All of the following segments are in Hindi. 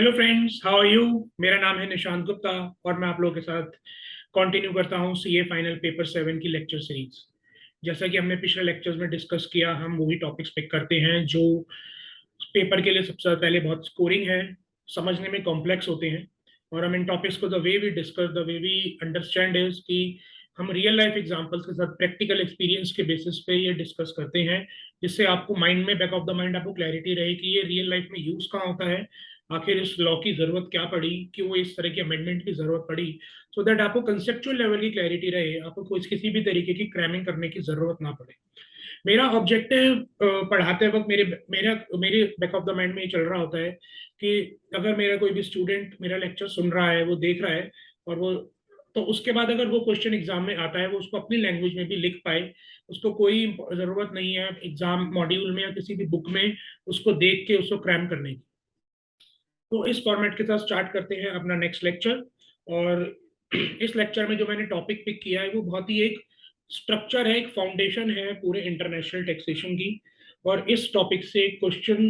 Hello friends, how are you. मेरा नाम है निशांत गुप्ता और मैं आप लोगों के साथ कंटिन्यू करता हूं सीए फाइनल पेपर 7 की लेक्चर सीरीज। जैसा कि हमने पिछले लेक्चर्स में डिस्कस किया, हम वही टॉपिक्स पिक करते हैं जो पेपर के लिए सबसे पहले बहुत स्कोरिंग है, समझने में कॉम्प्लेक्स होते हैं। और हम इन टॉपिक्स को the way we discuss, the way we understand is कि हम रियल लाइफ एग्जांपल्स के साथ प्रैक्टिकल एक्सपीरियंस के बेसिस पे ये डिस्कस करते हैं, जिससे आपको माइंड में, बैक ऑफ द माइंड आपको क्लैरिटी रहे कि ये रियल लाइफ में यूज कहाँ होता है, आखिर इस लॉ की जरूरत क्या पड़ी, क्यों इस तरह की अमेंडमेंट की जरूरत पड़ी। सो दैट आपको कंसेप्चुअल लेवल की क्लैरिटी रहे, आपको कोई किसी भी तरीके की क्रैमिंग करने की जरूरत ना पड़े। मेरा ऑब्जेक्टिव पढ़ाते वक्त मेरे मेरा मेरे बैक ऑफ द माइंड में ये चल रहा होता है कि अगर मेरा कोई भी स्टूडेंट मेरा लेक्चर सुन रहा है, वो देख रहा है, और वो तो उसके बाद अगर वो क्वेश्चन एग्जाम में आता है, वो उसको अपनी लैंग्वेज में भी लिख पाए। उसको कोई जरूरत नहीं है एग्जाम मॉड्यूल में या किसी भी बुक में उसको देख के उसको क्रैम करने की। तो इस फॉर्मेट के साथ स्टार्ट करते हैं अपना नेक्स्ट लेक्चर। और इस लेक्चर में जो मैंने टॉपिक पिक किया है वो बहुत ही एक स्ट्रक्चर है, एक फाउंडेशन है पूरे इंटरनेशनल टैक्सेशन की। और इस टॉपिक से क्वेश्चन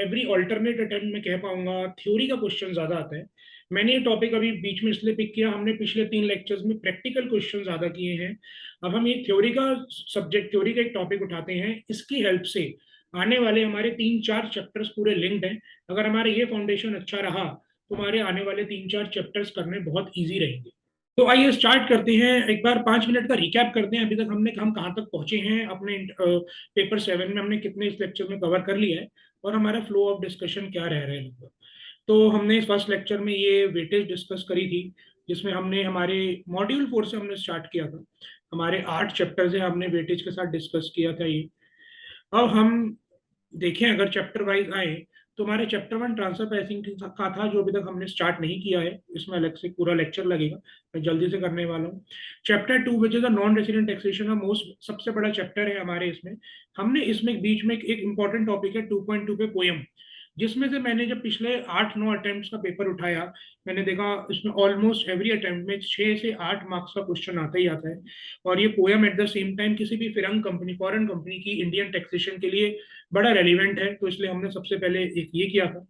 एवरी ऑल्टरनेट अटेम्प्ट में कह पाऊंगा थ्योरी का क्वेश्चन ज्यादा आता है। मैंने ये टॉपिक अभी बीच में इसलिए पिक किया, हमने पिछले 3 लेक्चर्स में प्रैक्टिकल क्वेश्चन ज्यादा किए हैं। अब हम ये थ्योरी का सब्जेक्ट, थ्योरी का एक टॉपिक उठाते हैं, इसकी हेल्प से आने वाले हमारे 3-4 चैप्टर्स पूरे लिंक्ड हैं। अगर हमारा ये फाउंडेशन अच्छा रहा तो हमारे आने वाले 3-4 चैप्टर्स करने बहुत ईजी रहेंगे। तो आइए स्टार्ट करते हैं। एक बार 5 मिनट का रिकैप करते हैं, अभी तक हम कहाँ तक पहुंचे हैं अपने पेपर 7 में, हमने कितने इस लेक्चर में कवर कर लिया है और हमारा फ्लो ऑफ डिस्कशन क्या रह रहा है लगभग। तो हमने फर्स्ट लेक्चर में ये वेटेज डिस्कस करी थी, जिसमें हमने हमारे मॉड्यूल 4 से हमने स्टार्ट किया था। हमारे 8 चैप्टर्स हैं, हमने वेटेज के साथ डिस्कस किया था ये। अब हम देखें, अगर चैप्टर वाइज आए तो हमारे चैप्टर 1 ट्रांसफर प्राइसिंग का था, जो अभी तक हमने स्टार्ट नहीं किया है, इसमें अलग से पूरा लेक्चर लगेगा, मैं जल्दी से करने वाला हूँ। Chapter 2 which is the non resident taxation, most सबसे बड़ा चैप्टर है हमारे इसमें। हमने इसमें बीच में एक इंपॉर्टेंट टॉपिक है 2.2 पे पोयम, जिसमें से मैंने जब पिछले 8-9 अटेम्प्ट का पेपर उठाया, मैंने देखा इसमें ऑलमोस्ट एवरी अटेम्प्ट में 6 से 8 मार्क्स का क्वेश्चन आता ही आता है। और ये poem at the same time किसी भी फिरंग कंपनी, फॉरेन कंपनी की इंडियन टैक्सेशन के लिए बड़ा रेलिवेंट है, तो इसलिए हमने सबसे पहले एक ये किया था।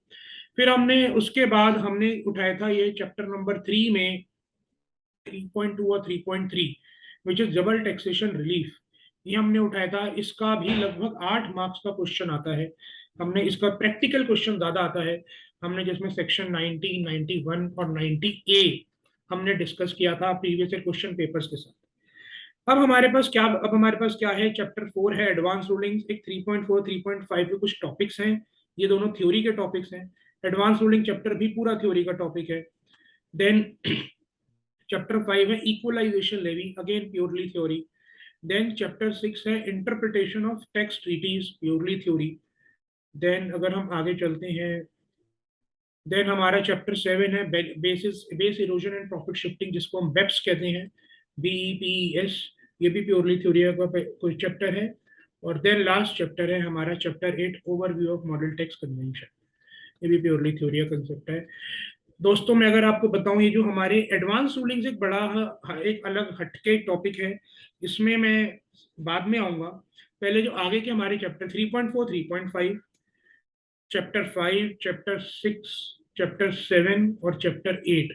फिर हमने उसके बाद हमने उठाया था ये चैप्टर नंबर 3 में 3.2 और 3.3, which is double taxation relief. ये हमने उठाया था, इसका भी लगभग 8 मार्क्स का क्वेश्चन आता है। हमने इसका प्रैक्टिकल क्वेश्चन ज्यादा आता है। हमने जिसमें सेक्शन 90, 91 और 90A हमने डिस्कस किया था प्रीवियस ईयर क्वेश्चन पेपर्स के साथ। अब हमारे पास क्या है, चैप्टर 4 है एडवांस रूलिंग्स। एक 3.4, 3.5 के कुछ टॉपिक्स हैं, ये दोनों थ्योरी के टॉपिक्स हैं। एडवांस रूलिंग चैप्टर भी पूरा थ्योरी का टॉपिक है। देन चैप्टर 5 है equalization levy, again purely theory. Then chapter 6 है interpretation of tax treaties, purely theory. Then अगर हम आगे चलते हैं, देन हमारा चैप्टर 7 है base erosion and profit shifting, जिसको हम बेप्स कहते हैं, BEPS। ये भी प्योरली थ्योरी का कोई चैप्टर है। और देन लास्ट चैप्टर है हमारा chapter 8, overview of model tax convention. ये भी प्योरली थ्योरी का कंसेप्ट है। दोस्तों, मैं अगर आपको बताऊं, ये जो हमारे एडवांस रूलिंग्स एक बड़ा एक अलग हटके टॉपिक है, इसमें मैं बाद में आऊंगा। पहले जो आगे के हमारे चैप्टर 3.4, 3.5, चैप्टर 5, चैप्टर 6, चैप्टर 7 और चैप्टर 8,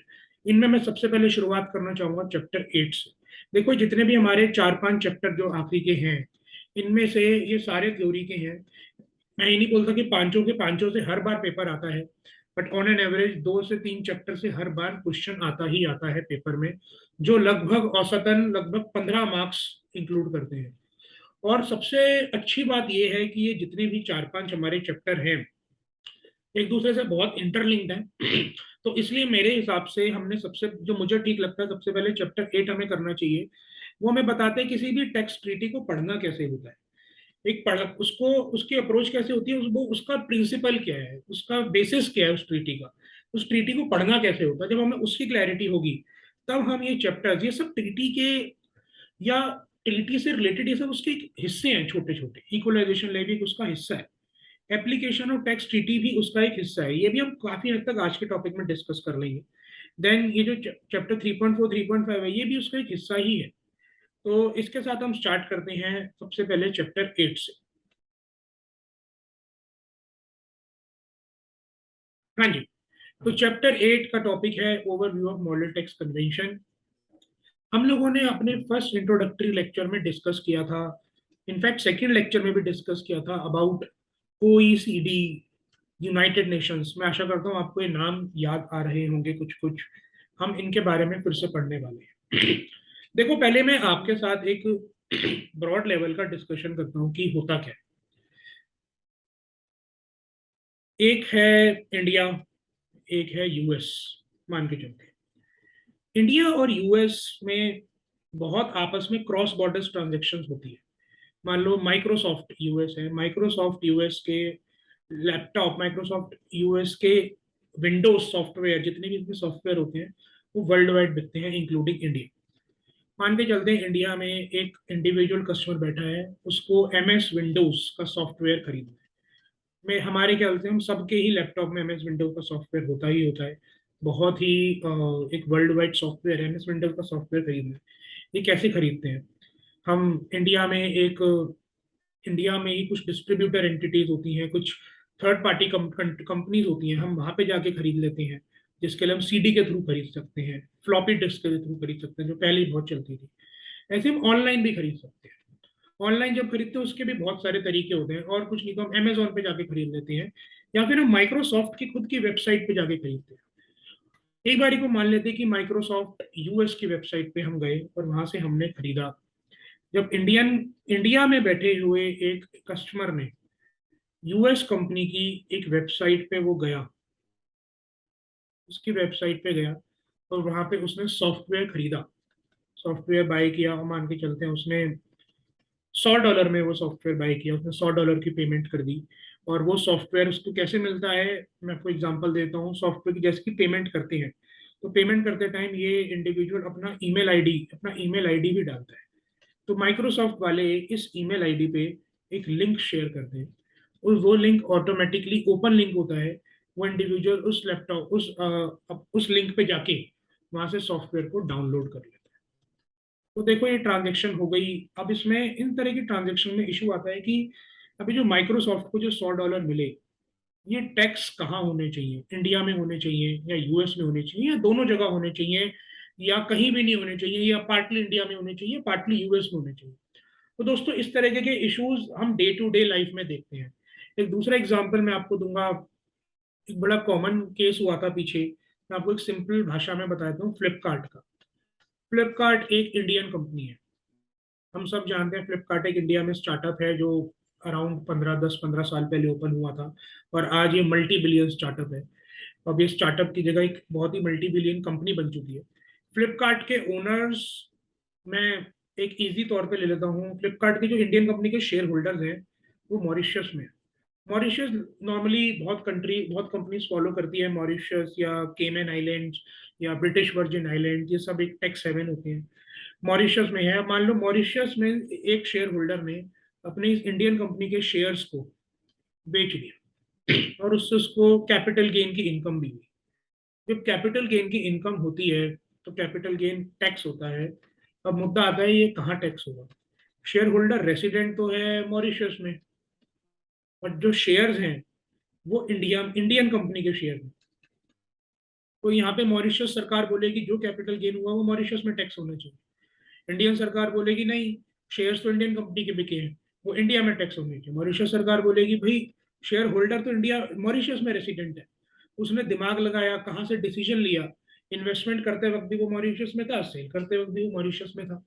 इनमें मैं सबसे पहले शुरुआत करना चाहूंगा चैप्टर 8 से। देखो, जितने भी हमारे 4-5 चैप्टर जो आखिरी के हैं, इनमें से ये सारे थ्योरी के हैं। मैं ये नहीं बोलता कि पांचों के पांचों से हर बार पेपर आता है, बट ऑन एन एवरेज 2 से 3 चैप्टर से हर बार क्वेश्चन आता ही आता है पेपर में, जो लगभग औसतन लगभग 15 मार्क्स इंक्लूड करते हैं। और सबसे अच्छी बात यह है कि ये जितने भी 4-5 हमारे चैप्टर हैं, एक दूसरे से बहुत इंटरलिंक्ड है। तो इसलिए मेरे हिसाब से हमने सबसे, जो मुझे ठीक लगता है, सबसे पहले चैप्टर 8 हमें करना चाहिए। वो हमें बताते हैं किसी भी टैक्स ट्रीटी को पढ़ना कैसे होता है, एक पढ़ उसको, उसकी अप्रोच कैसे होती है, वो उसका प्रिंसिपल क्या है, उसका बेसिस क्या है उस ट्रीटी का, उस ट्रीटी को पढ़ना कैसे होता है। जब हमें उसकी क्लैरिटी होगी, तब हम ये चैप्टर्स, ये सब ट्रीटी के या ट्रीटी से रिलेटेड, ये सब उसके हिस्से हैं, छोटे छोटे। इक्वलाइजेशन लेवी उसका हिस्सा है, एप्लीकेशन ऑफ टैक्स ट्रीटी भी उसका एक हिस्सा है। ये भी हम काफी हद तक आज के टॉपिक में डिस्कस कर लेंगे। देन ये जो चैप्टर 3.4, 3.5 है, ये भी उसका एक हिस्सा ही है। तो इसके साथ हम स्टार्ट करते हैं सबसे पहले चैप्टर 8 से। हाँ जी। तो चैप्टर 8 का टॉपिक है overview of model tax convention. हम लोगों ने अपने फर्स्ट इंट्रोडक्टरी लेक्चर में डिस्कस किया था, इनफैक्ट सेकंड लेक्चर में भी डिस्कस किया था अबाउट ओईसीडी, यूनाइटेड नेशंस। मैं आशा करता हूँ आपको ये नाम याद आ रहे होंगे कुछ कुछ। हम इनके बारे में फिर से पढ़ने वाले हैं। देखो, पहले मैं आपके साथ एक ब्रॉड लेवल का डिस्कशन करता हूँ कि होता क्या है। एक है इंडिया, एक है यूएस। मान के चलते हैं इंडिया और यूएस में बहुत आपस में क्रॉस बॉर्डर ट्रांजेक्शन होती है। मान लो माइक्रोसॉफ्ट यूएस है, माइक्रोसॉफ्ट यूएस के लैपटॉप, माइक्रोसॉफ्ट यूएस के विंडोज सॉफ्टवेयर, जितने भी इसमें सॉफ्टवेयर होते हैं वो वर्ल्ड वाइड बिकते हैं इंक्लूडिंग इंडिया। मान के चलते हैं इंडिया में एक इंडिविजुअल कस्टमर बैठा है, उसको एमएस विंडोज का सॉफ्टवेयर खरीदना है। में हमारे ख्याल से हम सबके ही लैपटॉप में एमएस विंडोज का सॉफ्टवेयर होता ही होता है। बहुत ही एक वर्ल्ड वाइड सॉफ्टवेयर है एमएस विंडोज का सॉफ्टवेयर खरीदना है। ये कैसे खरीदते हैं हम? इंडिया में एक इंडिया में ही कुछ डिस्ट्रीब्यूटर एंटिटीज होती हैं, कुछ थर्ड पार्टी कंपनीज होती हैं, हम वहां पे जाके खरीद लेते हैं। जिसके लिए हम सीडी के थ्रू खरीद सकते हैं, फ्लॉपी डिस्क के थ्रू खरीद सकते हैं, जो पहले ही बहुत चलती थी। ऐसे हम ऑनलाइन भी खरीद सकते हैं। ऑनलाइन जब खरीदते हैं उसके भी बहुत सारे तरीके होते हैं, और कुछ नहीं तो हम अमेजोन पे जाके खरीद लेते हैं, या फिर हम माइक्रोसॉफ्ट की खुद की वेबसाइट पे जाके खरीदते हैं। एक बारी को मान लेते हैं कि माइक्रोसॉफ्ट यूएस की वेबसाइट पे हम गए और वहां से हमने खरीदा। जब इंडिया में बैठे हुए एक कस्टमर ने यूएस कंपनी की एक वेबसाइट पे वो गया, उसकी वेबसाइट पे गया और वहां पे उसने सॉफ्टवेयर खरीदा, सॉफ्टवेयर बाय किया, और मान के चलते हैं उसने $100 में वो सॉफ्टवेयर बाय किया, उसने $100 की पेमेंट कर दी। और वो सॉफ्टवेयर उसको कैसे मिलता है, मैं आपको एग्जांपल देता हूँ। सॉफ्टवेयर की जैसे कि पेमेंट करते हैं, तो पेमेंट करते टाइम ये इंडिविजुअल अपना ईमेल आईडी भी डालता है। तो माइक्रोसॉफ्ट वाले इस ईमेल आईडी पे एक लिंक शेयर करते हैं, और वो लिंक ऑटोमेटिकली ओपन लिंक होता है। वो इंडिविजुअल उस लैपटॉप उस लिंक पे जाके वहां से सॉफ्टवेयर को डाउनलोड कर लेता है। तो देखो ये ट्रांजेक्शन हो गई। अब इसमें इन तरह की ट्रांजेक्शन में इशू आता है कि अभी जो माइक्रोसॉफ्ट को जो $100 मिले, ये टैक्स कहाँ होने चाहिए? इंडिया में होने चाहिए या यूएस में होने चाहिए, या दोनों जगह होने चाहिए, या कहीं भी नहीं होने चाहिए, या पार्टली इंडिया में होने चाहिए, पार्टली यूएस में होने चाहिए? तो दोस्तों इस तरह के इश्यूज हम डे टू डे लाइफ में देखते हैं। एक दूसरा एग्जांपल मैं आपको दूंगा। एक बड़ा कॉमन केस हुआ था पीछे, मैं आपको एक सिंपल भाषा में बताता हूँ, फ्लिपकार्ट का। फ्लिपकार्ट एक इंडियन कंपनी है। हम सब जानते हैं फ्लिपकार्ट एक इंडिया में स्टार्टअप है जो अराउंड 15 साल पहले ओपन हुआ था, और आज ये मल्टी बिलियन स्टार्टअप है। अब ये स्टार्टअप की जगह एक बहुत ही मल्टी बिलियन कंपनी बन चुकी है। फ्लिपकार्ट के ओनर्स, मैं एक इजी तौर पे ले लेता हूँ, फ्लिपकार्ट की जो इंडियन कंपनी के शेयर होल्डर्स हैं वो मॉरिशस में है। मॉरिशस नॉर्मली बहुत कंपनीज फॉलो करती है, मॉरिशस या केमन आइलैंड्स या ब्रिटिश वर्जिन आइलैंड, ये सब एक टैक्स हेवन होते हैं। मॉरिशस में है, मान लो मॉरिशस में एक शेयर होल्डर ने अपनी इस इंडियन कंपनी के शेयर्स को बेच दिया, और उससे उसको कैपिटल गेन की इनकम भी हुई। जब कैपिटल गेन की इनकम होती है तो कैपिटल गेन टैक्स होता है। अब मुद्दा आता है ये कहाँ टैक्स होगा? शेयर होल्डर रेसिडेंट तो है मॉरिशस में, बट जो शेयर्स हैं वो इंडियन कंपनी के शेयर हैं। तो यहाँ पे मॉरिशस सरकार बोलेगी जो कैपिटल गेन हुआ वो मॉरिशस में टैक्स होना चाहिए। इंडियन सरकार बोलेगी नहीं, शेयर्स तो इंडियन कंपनी के बिके हैं, वो इंडिया में टैक्स होने चाहिए। मॉरिशस सरकार बोलेगी भाई शेयर होल्डर तो इंडिया मॉरिशस में रेसिडेंट है, उसने दिमाग लगाया, कहाँ से डिसीजन लिया। इन्वेस्टमेंट करते वक्त भी वो मॉरिशस में था, सेल करते वक्त भी वो मॉरिशस में था।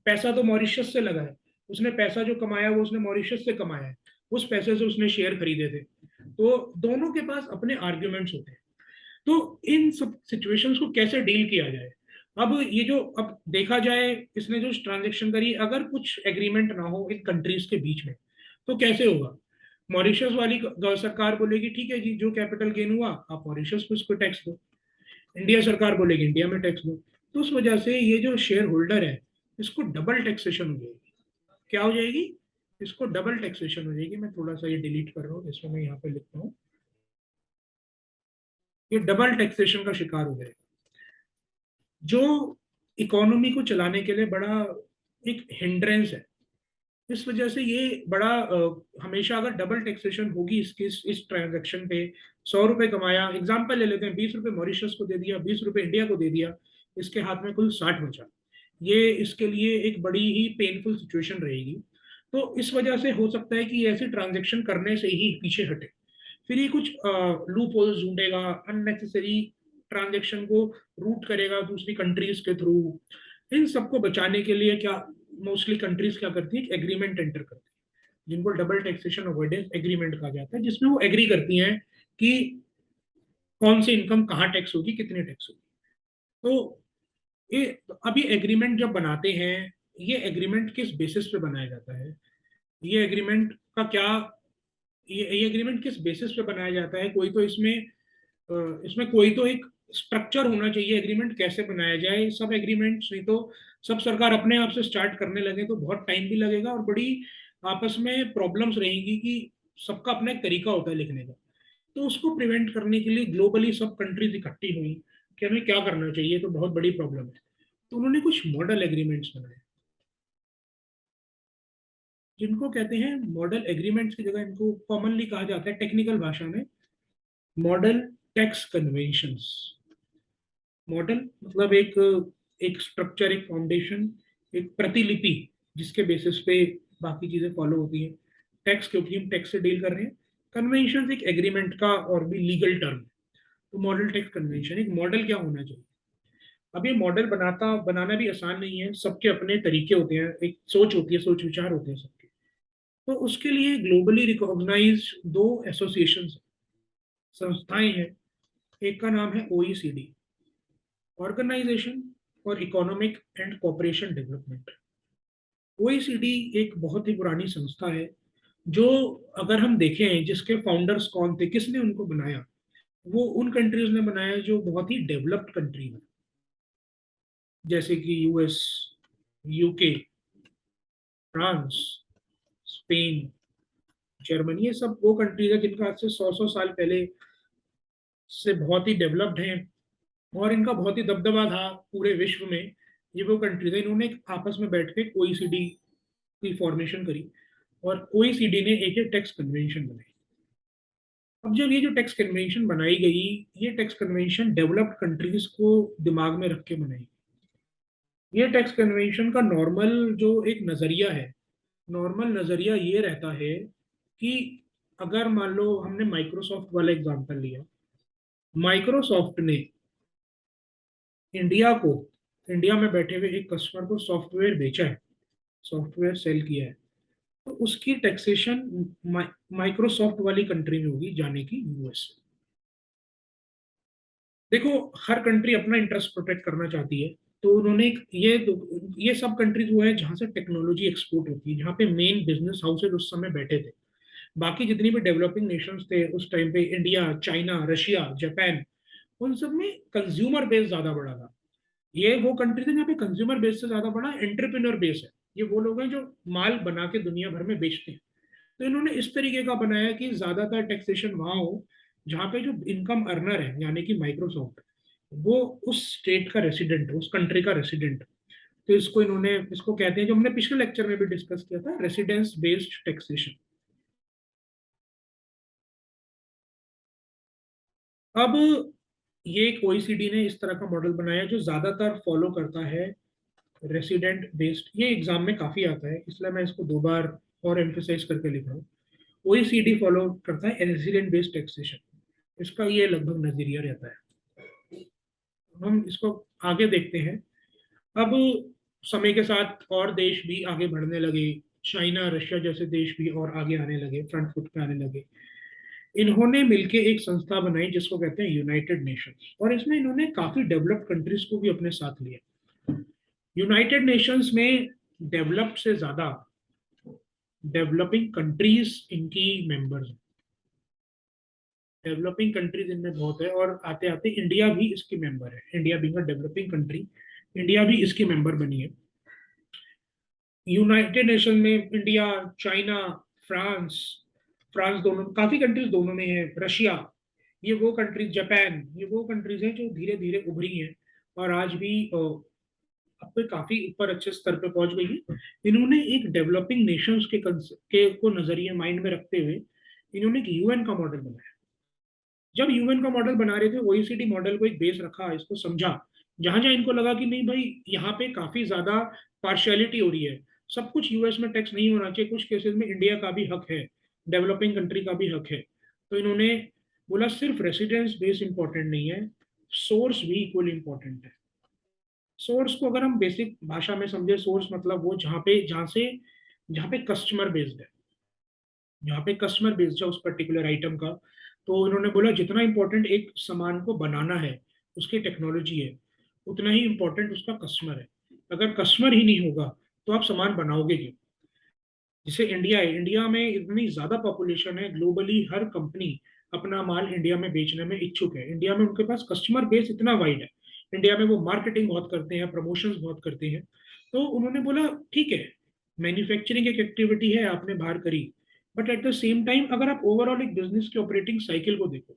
पैसा तो मॉरिशस से लगा है, उसने पैसा जो कमाया वो उसने मॉरिशस से कमाया है, उस पैसे से उसने शेयर खरीदे थे। तो दोनों के पास अपने आर्ग्यूमेंट्स होते हैं। तो इन सब सिचुएशंस को कैसे डील किया जाए? अब ये जो अब देखा जाए, इसने जो ट्रांजेक्शन करी, अगर कुछ एग्रीमेंट ना हो इन कंट्रीज के बीच में तो कैसे होगा? मॉरिशस वाली सरकार बोलेगी ठीक है जी, जो कैपिटल गेन हुआ आप मॉरिशस को इसको टैक्स दो। इंडिया सरकार बोलेगी इंडिया में टैक्स दो। तो उस वजह से ये जो शेयर होल्डर है इसको डबल टैक्सेशन हो जाएगी। क्या हो जाएगी? इसको डबल टैक्सेशन हो जाएगी। मैं थोड़ा सा ये डिलीट कर रहा हूँ, इसमें मैं यहाँ पे लिखता हूँ, ये डबल टैक्सेशन का शिकार हो जाएगा, जो इकोनॉमी को चलाने के लिए बड़ा एक हिंड्रेंस है। इस वजह से ये बड़ा हमेशा अगर डबल टैक्सेशन होगी इसकी इस ट्रांजैक्शन पे, 100 रुपए कमाया, एग्जाम्पल ले लेते हैं, 20 रुपए मॉरिशस को दे दिया, 20 रुपए इंडिया को दे दिया, इसके हाथ में कुल 60 बचा। ये इसके लिए एक बड़ी ही पेनफुल सिचुएशन रहेगी। तो इस वजह से हो सकता है कि ऐसी ट्रांजेक्शन करने से ही पीछे हटे। फिर ये कुछ लूप होल्स ढूंढेगा, अननेसेसरी ट्रांजेक्शन को रूट करेगा दूसरी कंट्रीज के थ्रू। इन सबको बचाने के लिए क्या मोस्टली कंट्रीज क्या करती है, एग्रीमेंट एंटर करती है, जिनको डबल टैक्सेशन अवॉइडेंस एग्रीमेंट कहा जाता है, जिसमें वो एग्री करती हैं कि कौन सी इनकम कहाँ टैक्स होगी, कितनी टैक्स होगी। तो ये अभी एग्रीमेंट जब बनाते हैं, ये एग्रीमेंट किस बेसिस पे बनाया जाता है, ये एग्रीमेंट का क्या, ये एग्रीमेंट किस बेसिस पे बनाया जाता है, कोई तो इसमें कोई तो एक स्ट्रक्चर होना चाहिए, एग्रीमेंट कैसे बनाया जाए। सब एग्रीमेंट्स नहीं तो सब सरकार अपने आप से स्टार्ट करने लगे तो बहुत टाइम भी लगेगा और बड़ी आपस में प्रॉब्लम्स रहेंगी कि सबका अपना एक तरीका होता है लिखने का। तो उसको प्रिवेंट करने के लिए ग्लोबली सब कंट्रीज इकट्ठी हुई कि हमें क्या करना चाहिए, तो बहुत बड़ी प्रॉब्लम है। तो उन्होंने कुछ मॉडल एग्रीमेंट्स बनाए, जिनको कहते हैं मॉडल एग्रीमेंट्स की जगह इनको कॉमनली कहा जाता है टेक्निकल भाषा में मॉडल टैक्स कन्वेंशंस। मॉडल मतलब एक एक स्ट्रक्चर, एक फाउंडेशन, एक प्रतिलिपि जिसके बेसिस पे बाकी चीजें फॉलो होती हैं। टैक्स, क्योंकि हम टैक्स से डील कर रहे हैं। कन्वेंशन एक एग्रीमेंट का और भी लीगल टर्म। तो मॉडल टैक्स कन्वेंशन एक मॉडल क्या होना चाहिए। अब ये मॉडल बनाना भी आसान नहीं है, सबके अपने तरीके होते हैं, एक सोच होती है, सोच विचार होते हैं सबके। तो उसके लिए ग्लोबली रिकॉग्नाइज दो एसोसिएशन, संस्थाएं हैं। एक का नाम है OECD, organisation for economic and cooperation development. OECD एक बहुत ही पुरानी संस्था है, जो अगर हम देखें जिसके फाउंडर्स कौन थे, किसने उनको बनाया, वो उन कंट्रीज ने बनाया जो बहुत ही डेवलप्ड कंट्री है, जैसे कि US, UK, France, Spain, Germany. ये सब वो कंट्रीज है जिनका आज से 100 साल पहले से बहुत ही डेवलप्ड हैं और इनका बहुत ही दबदबा था पूरे विश्व में। ये वो कंट्रीज है, इन्होंने आपस में बैठ के ओईसीडी की फॉर्मेशन करी और ओईसीडी ने एक टैक्स कन्वेंशन बनाई। अब जब ये जो टैक्स कन्वेंशन बनाई गई, ये टैक्स कन्वेंशन डेवलप्ड कंट्रीज को दिमाग में रख के बनाई। ये टैक्स कन्वेंशन का नॉर्मल जो एक नजरिया है, नॉर्मल नजरिया ये रहता है कि अगर मान लो हमने माइक्रोसॉफ्ट वाला एग्जांपल लिया, माइक्रोसॉफ्ट ने इंडिया को, इंडिया में बैठे हुए एक कस्टमर को सॉफ्टवेयर बेचा है, सॉफ्टवेयर सेल किया है, तो उसकी टैक्सेशन माइक्रोसॉफ्ट वाली कंट्री में होगी, जाने की यूएस। देखो, हर कंट्री अपना इंटरेस्ट प्रोटेक्ट करना चाहती है। तो उन्होंने ये सब कंट्रीज वो है जहां से टेक्नोलॉजी एक्सपोर्ट होती है, जहां पे मेन बिजनेस हाउसेज उस समय बैठे थे। बाकी जितनी भी डेवलपिंग नेशंस थे उस टाइम पे, इंडिया, चाइना, रशिया, जापान, उन सब में कंज्यूमर बेस ज्यादा बड़ा था। ये वो कंट्रीज है जहाँ पे कंज्यूमर बेस से ज्यादा बड़ा एंटरप्रेन्योर बेस है। ये वो लोग हैं जो माल बना के दुनिया भर में बेचते हैं। तो इन्होंने इस तरीके का बनाया कि ज्यादातर टैक्सेशन वहां हो जहाँ पे जो इनकम अर्नर है, यानी कि माइक्रोसॉफ्ट, वो उस स्टेट का रेसिडेंट, उस कंट्री का रेसिडेंट। तो इसको कहते हैं, जो हमने पिछले लेक्चर में भी डिस्कस किया था, रेसिडेंस बेस्ड टैक्सेशन। अब ये एक ओईसीडी ने इस तरह का मॉडल बनाया जो ज्यादातर फॉलो करता है रेसिडेंट बेस्ड। ये एग्जाम में काफी आता है, इसलिए मैं इसको 2 बार और एम्फेसाइज करके लिख रहा हूँ। ओईसीडी फॉलो करता है रेसिडेंट बेस्ड टैक्सेशन, इसका ये लगभग नजरिया रहता है। हम इसको आगे देखते हैं। अब समय के साथ और देश भी आगे बढ़ने लगे, चाइना, रशिया जैसे देश भी और आगे आने लगे, फ्रंट फुट पे आने लगे। इन्होंने मिलके एक संस्था बनाई जिसको कहते हैं यूनाइटेड नेशंस, और इसमें इन्होंने काफी डेवलप्ड कंट्रीज को भी अपने साथ लिया। यूनाइटेड नेशंस में डेवलप्ड से ज्यादा डेवलपिंग कंट्रीज इनकी मेंबर्स हैं। डेवलपिंग कंट्रीज इनमें बहुत है और आते आते इंडिया भी इसकी मेंबर है। India being a developing country, India भी इसकी मेंबर बनी है। यूनाइटेड नेशन में इंडिया, चाइना, फ्रांस, फ्रांस दोनों, काफी कंट्रीज दोनों में है, रशिया, ये वो कंट्रीज, जापान, ये वो कंट्रीज हैं जो धीरे धीरे उभरी हैं और आज भी अब तो काफी ऊपर अच्छे स्तर पे पहुंच गई है। इन्होंने एक डेवलपिंग नेशंस के को नजरिए माइंड में रखते हुए इन्होंने एक यूएन का मॉडल बनाया। जब यूएन का मॉडल बना रहे थे, ओईसीडी मॉडल को एक बेस रखा, इसको समझा। जहां जहां इनको लगा कि नहीं भाई, यहाँ पे काफी ज्यादा पार्शियलिटी हो रही है, सब कुछ यूएस में टैक्स नहीं होना चाहिए, कुछ केसेस में इंडिया का भी हक है, डेवलपिंग कंट्री का भी हक है, तो इन्होंने बोला सिर्फ रेसिडेंस बेस इंपॉर्टेंट नहीं है, सोर्स भी इक्वली इंपॉर्टेंट है। सोर्स को अगर हम बेसिक भाषा में समझे, सोर्स मतलब वो जहाँ पे कस्टमर बेस्ड है, जहाँ पे कस्टमर बेस्ड है उस पर्टिकुलर आइटम का। तो इन्होंने बोला जितना इंपॉर्टेंट एक सामान को बनाना है, उसकी टेक्नोलॉजी है, उतना ही इंपॉर्टेंट उसका कस्टमर है। अगर कस्टमर ही नहीं होगा तो आप सामान बनाओगे क्यों? जैसे इंडिया है, इंडिया में इतनी ज्यादा पॉपुलेशन है, ग्लोबली हर कंपनी अपना माल इंडिया में बेचने में इच्छुक है, इंडिया में उनके पास कस्टमर बेस इतना वाइड है, इंडिया में वो मार्केटिंग बहुत करते हैं, प्रमोशंस बहुत करते हैं। तो उन्होंने बोला ठीक है, मैन्युफैक्चरिंग एक एक्टिविटी है, आपने बाहर करी, but at the same time अगर आप ओवरऑल एक बिजनेस के ऑपरेटिंग साइकिल को देखो,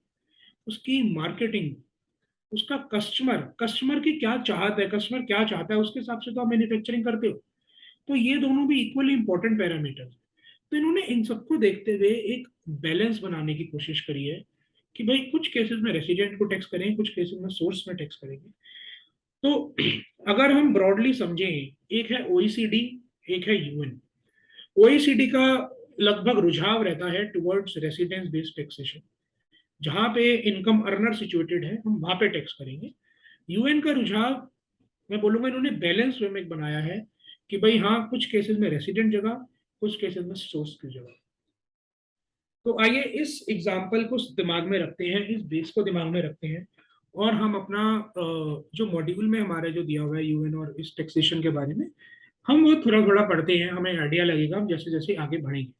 उसकी मार्केटिंग, उसका कस्टमर, कस्टमर की क्या चाहत है, कस्टमर क्या चाहता है, उसके हिसाब से तो आप मैन्युफैक्चरिंग करते हो। तो ये दोनों भी इक्वली इंपॉर्टेंट पैरामीटर। तो इन्होंने इन सबको देखते हुए एक बैलेंस बनाने की कोशिश करी है कि भाई कुछ केसेस में रेसिडेंट को टैक्स करें, कुछ केसेस में सोर्स में टैक्स करेंगे। तो अगर हम ब्रॉडली समझें, एक है ओईसीडी, एक है यूएन। ओईसीडी का लगभग रुझाव रहता है टुवर्ड्स रेसिडेंस बेस्ड टैक्सेशन, जहां पे इनकम अर्नर सिचुएटेड है हम वहां पे टैक्स करेंगे। यूएन का रुझाव, मैं बोलूंगा इन्होंने बैलेंस वे में बनाया है कि भाई हाँ, कुछ केसेस में रेसिडेंट जगह, कुछ केसेस में सोर्स की जगह। तो आइए इस एग्जाम्पल को दिमाग में रखते हैं, इस बेस को दिमाग में रखते हैं, और हम अपना जो मॉड्यूल में हमारे जो दिया हुआ है यूएन और इस टैक्सेशन के बारे में, हम वो थोड़ा थोड़ा पढ़ते हैं, हमें आइडिया लगेगा हम जैसे जैसे आगे बढ़ेंगे।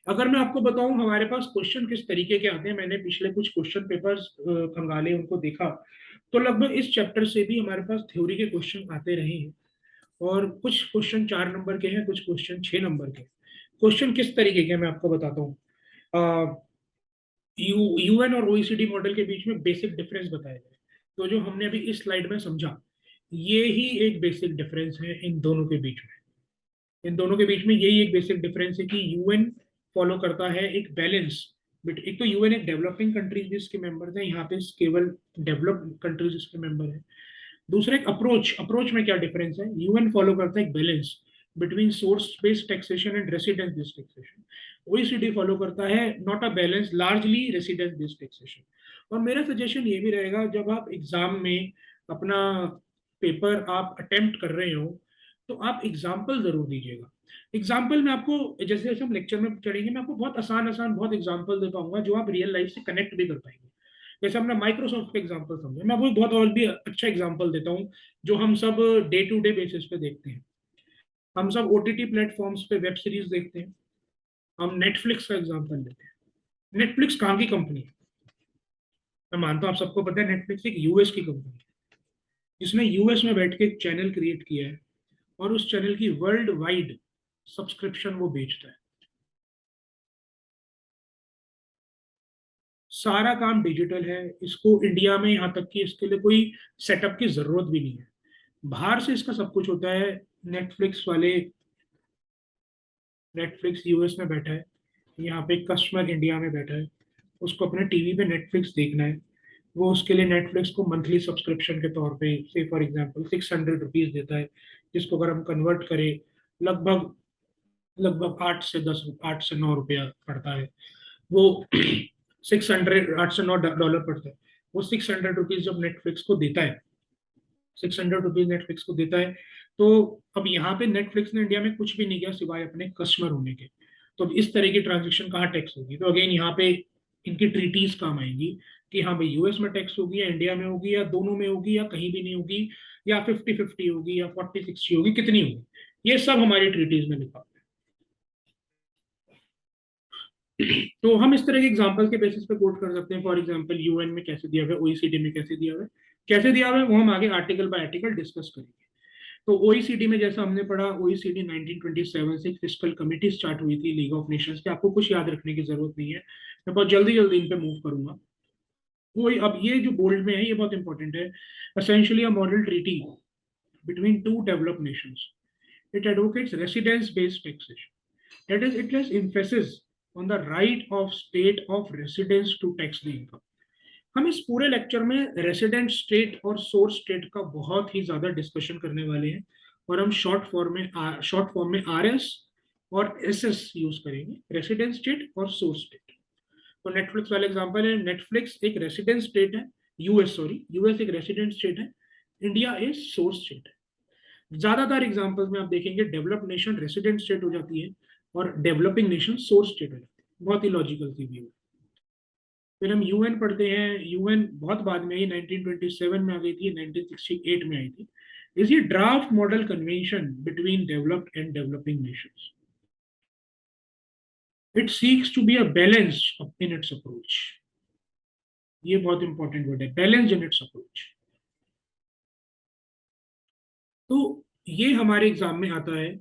अगर मैं आपको बताऊं हमारे पास क्वेश्चन किस तरीके के आते हैं, मैंने पिछले कुछ क्वेश्चन पेपर्स खंगाले, उनको देखा, तो लगभग इस चैप्टर से भी हमारे पास थ्योरी के क्वेश्चन आते रहे हैं। और कुछ क्वेश्चन 4 नंबर के हैं, कुछ क्वेश्चन 6 नंबर के। क्वेश्चन किस तरीके के मैं आपको बताता हूँ। यूएन और ओईसीडी मॉडल के बीच में बेसिक डिफरेंस बताया जाए, तो जो हमने अभी इस स्लाइड में समझा, ये ही एक बेसिक डिफरेंस है इन दोनों के बीच में। इन दोनों के बीच में यही एक बेसिक डिफरेंस है कि यूएन फॉलो करता है एक बैलेंस। बट एक तो यूएन एक डेवलपिंग कंट्रीज भी इसके मेंबर हैं, यहाँ पे केवल डेवलप्ड कंट्रीज इसके मेंबर हैं। दूसरा एक अप्रोच, अप्रोच में क्या डिफरेंस है, यूएन फॉलो करता है एक balance between source based taxation and residence based taxation. OECD follow करता है not a balance, largely residence based taxation. और मेरा सजेशन ये भी रहेगा, जब आप एग्जाम में अपना पेपर आप अटेम्प्ट कर रहे हो, तो आप एग्जाम्पल जरूर दीजिएगा। एग्जाम्पल में आपको, जैसे जैसे हम लेक्चर में चढ़ेंगे, मैं आपको बहुत आसान आसान बहुत एग्जाम्पल दे पाऊंगा जो आप रियल लाइफ से कनेक्ट भी कर पाएंगे। जैसे हमने माइक्रोसॉफ्ट का एग्जांपल समझा, मैं वो बहुत और भी अच्छा एग्जांपल देता हूँ जो हम सब डे टू डे बेसिस पे देखते हैं। हम सब ओटीटी प्लेटफॉर्म्स पे वेब सीरीज देखते हैं। हम नेटफ्लिक्स का एग्जांपल लेते हैं। नेटफ्लिक्स कहाँ की कंपनी है? मैं मानता हूँ आप सबको पता है, नेटफ्लिक्स एक यूएस की कंपनी है, जिसने यूएस में बैठ के एक चैनल क्रिएट किया है, और उस चैनल की वर्ल्ड वाइड सब्सक्रिप्शन वो बेचता है। सारा काम डिजिटल है, इसको इंडिया में यहाँ तक कि इसके लिए कोई सेटअप की जरूरत भी नहीं है, बाहर से इसका सब कुछ होता है। नेटफ्लिक्स वाले, नेटफ्लिक्स यूएस में बैठा है, यहाँ पे कस्टमर इंडिया में बैठा है, उसको अपने टीवी पे नेटफ्लिक्स देखना है, वो उसके लिए नेटफ्लिक्स को मंथली सब्सक्रिप्शन के तौर पे से फॉर एग्जांपल ₹600 देता है, जिसको अगर हम कन्वर्ट करें, लगभग लगभग 8 से 9 रुपया पड़ता है वो। 8 से 9 डॉलर पड़ता है। वो ₹600 जब नेटफ्लिक्स को देता है, ₹600 नेटफ्लिक्स को देता है, तो अब यहाँ पे नेटफ्लिक्स ने इंडिया में कुछ भी नहीं किया सिवाय अपने कस्टमर होने के। तो अब इस तरह की ट्रांजेक्शन कहाँ टैक्स होगी? तो अगेन यहाँ पे इनकी ट्रीटीज काम आएंगी कि हाँ भाई, यूएस में टैक्स होगी या इंडिया में होगी या दोनों में होगी या कहीं भी नहीं होगी, या 50-50 होगी या 40-60 होगी, कितनी होगी, ये सब हमारी ट्रीटीज में लिखा। तो हम इस तरह के एग्जांपल के बेसिस पे कोट कर सकते हैं। फॉर एग्जांपल यूएन में कैसे दिया हुआ है, ओईसीडी में कैसे दिया हुआ है, कैसे दिया हुआ है वो हम आगे आर्टिकल बाय आर्टिकल डिस्कस करेंगे। तो ओईसीडी में जैसा हमने पढ़ा, ओईसीडी 1927 से एक फिस्कल कमेटी स्टार्ट हुई थी लीग ऑफ नेशंस की, आपको कुछ याद रखने की जरूरत नहीं है, मैं बहुत जल्दी जल्दी इन पे मूव करूंगा। वो अब ये जो बोल्ड में है ये बहुत इंपॉर्टेंट है। Essentially a model treaty between two developed nations. It advocates residence-based taxation. That is, it has emphasis on the right of state of residence to tax the income. हम इस पूरे लेक्चर में रेसिडेंट स्टेट और सोर्स स्टेट का बहुत ही ज्यादा डिस्कशन करने वाले हैं, और हम शॉर्ट फॉर्म में आरएस और एसएस यूज करेंगे, रेसिडेंट स्टेट और सोर्स स्टेट। तो नेटफ्लिक्स वाला एग्जांपल है, नेटफ्लिक्स एक रेसिडेंट स्टेट है, यूएस एक रेसिडेंट स्टेट है, इंडिया एक सोर्स स्टेट है। ज्यादातर एग्जांपल्स में आप देखेंगे डेवलप्ड नेशन रेसिडेंट स्टेट हो जाती है और डेवलपिंग नेशन सोर्स स्टेट हो जाती है। बहुत ही लॉजिकल सी व्यू है। फिर हम यूएन पढ़ते हैं। यूएन बहुत बाद में आई, 1927 में आ गई थी, 1968 में आई थी। इज ये draft model convention between developed and developing nations. It seeks to be a balance in its approach. ये बहुत इंपॉर्टेंट वर्ड है, बैलेंस इन इट्स अप्रोच। तो ये हमारे एग्जाम में आता है।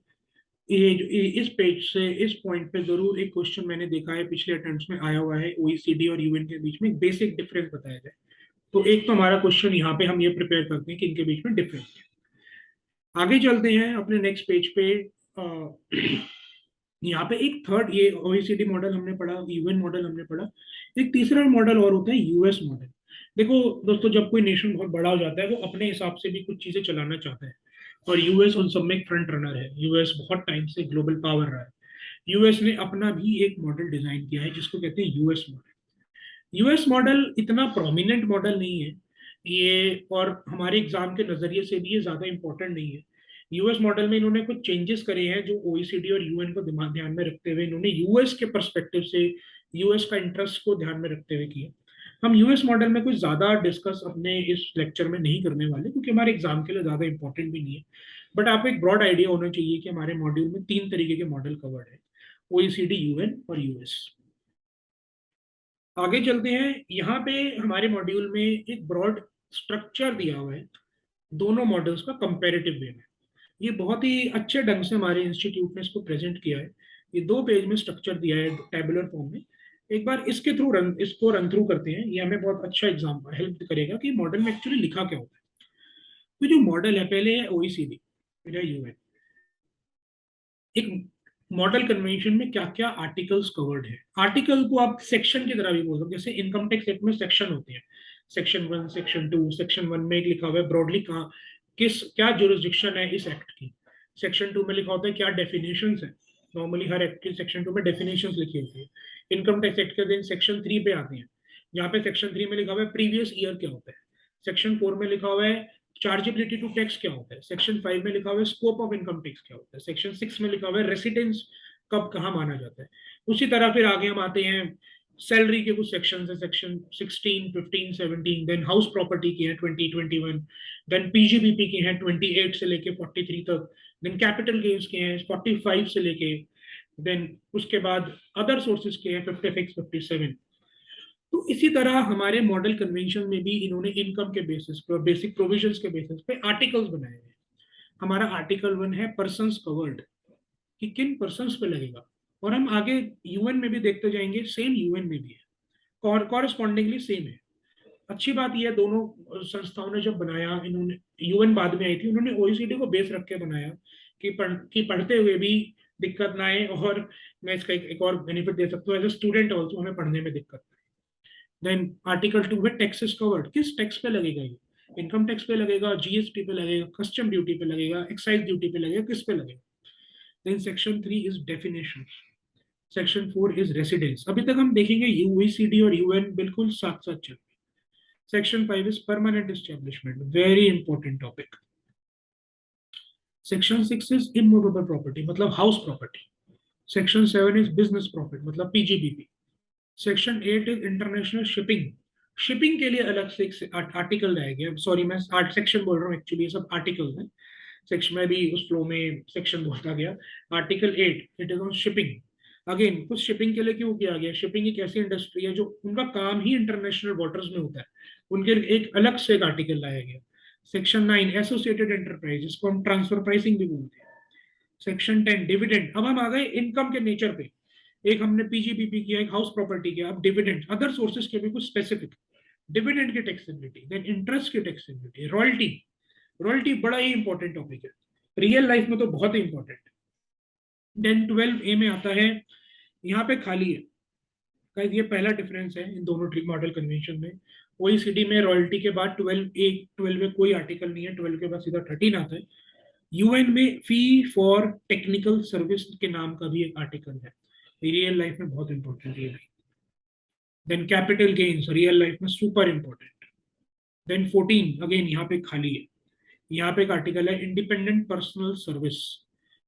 इस पेज से इस पॉइंट पे जरूर एक क्वेश्चन मैंने देखा है, पिछले अटेम्प्ट्स में आया हुआ है, ओईसीडी और यूएन के बीच में एक बेसिक डिफरेंस बताया जाए। तो एक तो हमारा क्वेश्चन यहाँ पे हम ये प्रिपेयर करते हैं कि इनके बीच में डिफरेंस है। आगे चलते हैं अपने नेक्स्ट पेज पे। यहाँ पे एक थर्ड, ये ओईसीडी मॉडल हमने पढ़ा, यूएन मॉडल हमने पढ़ा, एक तीसरा मॉडल और होता है यूएस मॉडल। देखो दोस्तों, जब कोई नेशन बहुत बड़ा हो जाता है वो अपने हिसाब से भी कुछ चीजें चलाना चाहता है, और यूएस उन सब में एक फ्रंट रनर है। यूएस बहुत टाइम से ग्लोबल पावर रहा है। यूएस ने अपना भी एक मॉडल डिजाइन किया है जिसको कहते हैं यूएस मॉडल। यूएस मॉडल इतना प्रोमिनेंट मॉडल नहीं है ये, और हमारे एग्जाम के नजरिए से भी ये ज्यादा इंपॉर्टेंट नहीं है। यूएस मॉडल में इन्होंने कुछ चेंजेस करे हैं जो ओईसीडी और यूएन को ध्यान में रखते हुए इन्होंने यूएस के परस्पेक्टिव से, यूएस का इंटरेस्ट को ध्यान में रखते हुए किए। हम यूएस मॉडल में कुछ ज्यादा डिस्कस अपने इस लेक्चर में नहीं करने वाले, क्योंकि हमारे एग्जाम के लिए ज्यादा इंपॉर्टेंट भी नहीं है। बट आपको एक ब्रॉड आइडिया होना चाहिए कि हमारे मॉड्यूल में 3 तरीके के मॉडल कवर्ड है, ओईसीडी, यूएन और यूएस। आगे चलते हैं। यहाँ पे हमारे मॉड्यूल में एक ब्रॉड स्ट्रक्चर दिया हुआ है दोनों मॉडल्स का कंपैरेटिव वे में। ये बहुत ही अच्छे ढंग से हमारे इंस्टीट्यूट ने इसको प्रेजेंट किया है। ये 2 पेज में स्ट्रक्चर दिया है टेबुलर फॉर्म में। एक बार इसके थ्रू इसको रन थ्रू करते हैं, ये हमें बहुत अच्छा एग्जाम हेल्प करेगा कि मॉडल में एक्चुअली लिखा क्या होता है। तो जो मॉडल है, पहले है ओईसीडी, फिर है यूएन। एक मॉडल कन्वेंशन में क्या क्या आर्टिकल्स कवर्ड है। आर्टिकल को आप सेक्शन की तरह भी बोल सकते, जैसे इनकम टैक्स एक्ट में सेक्शन होते हैं, सेक्शन 1, सेक्शन 2। सेक्शन 1 में एक लिखा हुआ है ब्रॉडली कहाँ किस क्या जुरिस्डिक्शन है इस एक्ट की। सेक्शन 2 में लिखा होता है क्या डेफिनेशन है। नॉर्मली हर एक्ट की सेक्शन 2 में डेफिनेशन लिखी होती है। इनकम टैक्स एक्ट के दिन सेक्शन 3 पे आते हैं, जहाँ पे सेक्शन 3 में लिखा हुआ है प्रीवियस ईयर क्या होता है। सेक्शन 4 में लिखा हुआ है चार्जेबिलिटी टू टैक्स क्या होता है। सेक्शन 5 में लिखा हुआ है स्कोप ऑफ इनकम टैक्स क्या होता है। सेक्शन 6 में लिखा हुआ है रेसिडेंस कब कहाँ माना जाता है। उसी तरह फिर आगे हम आते हैं, सैलरी के कुछ सेक्शन है, सेक्शन 16, 15, 17। देन हाउस प्रॉपर्टी की है 20, 21। देन पीजीबीपी की है 28 से लेके 43 तक। देन कैपिटल गेन्स के हैं 45 से लेके। देन उसके बाद अदर सोर्सेज के हैं 56, 57। तो इसी तरह हमारे मॉडल कन्वेंशन में भी इन्होंने इनकम के बेसिस पर, बेसिक प्रोविजंस के बेसिस पे आर्टिकल्स बनाए हैं। हमारा आर्टिकल 1 है पर्संस कवर्ड, कि किन पर्संस पे लगेगा। और हम आगे यूएन में भी देखते जाएंगे, सेम यूएन में भी है, कॉरस्पॉन्डिंगली सेम है। अच्छी बात यह है, दोनों संस्थाओं ने जब बनाया, इन्होंने, यूएन बाद में आई थी, उन्होंने ओईसीडी को बेस रख के बनाया कि पढ़ते हुए भी दिक्कत ना आए। और मैं इसका एक और बेनिफिट दे सकता हूँ, एज ए स्टूडेंट ऑल्सो हमें पढ़ने में दिक्कत। देन आर्टिकल 2 है टैक्सेस कवर्ड, किस टैक्स पे लगेगा ये। इनकम टैक्स पे लगेगा, जीएसटी पे लगेगा, कस्टम ड्यूटी पे लगेगा, एक्साइज ड्यूटी पे लगेगा, किस पे लगेगा। Then section 3 is definition, section 4 is residence. अभी तक हम देखेंगे यूएसीडी और यूएन बिल्कुल साथ साथ चल। Section 5 is permanent establishment, very important topic. Section 6 is immovable property, मतलब house property. Section 7 is business profit, मतलब PGBP. Section 8 is international shipping. Shipping के लिए अलग से एक आर्टिकल रहेगा। सॉरी, मैं सेक्शन बोल रहा हूँ, एक्चुअली ये सब आर्टिकल है। सेक्शन में भी उस फ्लो में सेक्शन बोलता गया। Article 8 it is on shipping. Again कुछ शिपिंग के लिए क्यों किया गया, शिपिंग एक ऐसी इंडस्ट्री है जो उनका काम ही इंटरनेशनल वाटर्स में होता है, उनके एक अलग से एक आर्टिकल लाया गया। सेक्शन 9 एसोसिएटेड एंटरप्राइज, जिसको हम ट्रांसफर प्राइसिंग भी बोलते हैं। Section 10 dividend. अब हम आ गए इनकम के नेचर पे। एक हमने पीजीबीपी किया, एक हाउस प्रॉपर्टी किया, अब डिविडेंड, अदर सोर्सेज के भी कुछ स्पेसिफिक। डिविडेंड की टैक्सेबिलिटी, देन इंटरेस्ट की टैक्सेबिलिटी, रॉयल्टी, रॉयल्टी बड़ा ही इंपॉर्टेंट टॉपिक है, रियल लाइफ में तो बहुत ही इंपॉर्टेंट। देन 12A में आता है, यहाँ पे खाली है गाइस, ये पहला डिफरेंस है इन दोनों मॉडल कन्वेंशन में। ओईसीडी में रॉयल्टी के बाद 12 में कोई आर्टिकल नहीं है, 12 के बाद सीधा 13 आता है। यूएन में फी फॉर टेक्निकल सर्विस के नाम का भी एक आर्टिकल है, रियल लाइफ में बहुत इंपॉर्टेंट है। Then capital gains real life में सुपर इंपॉर्टेंट। देन 14 अगेन यहाँ पे खाली है, यहाँ पे एक आर्टिकल है इंडिपेंडेंट पर्सनल सर्विस,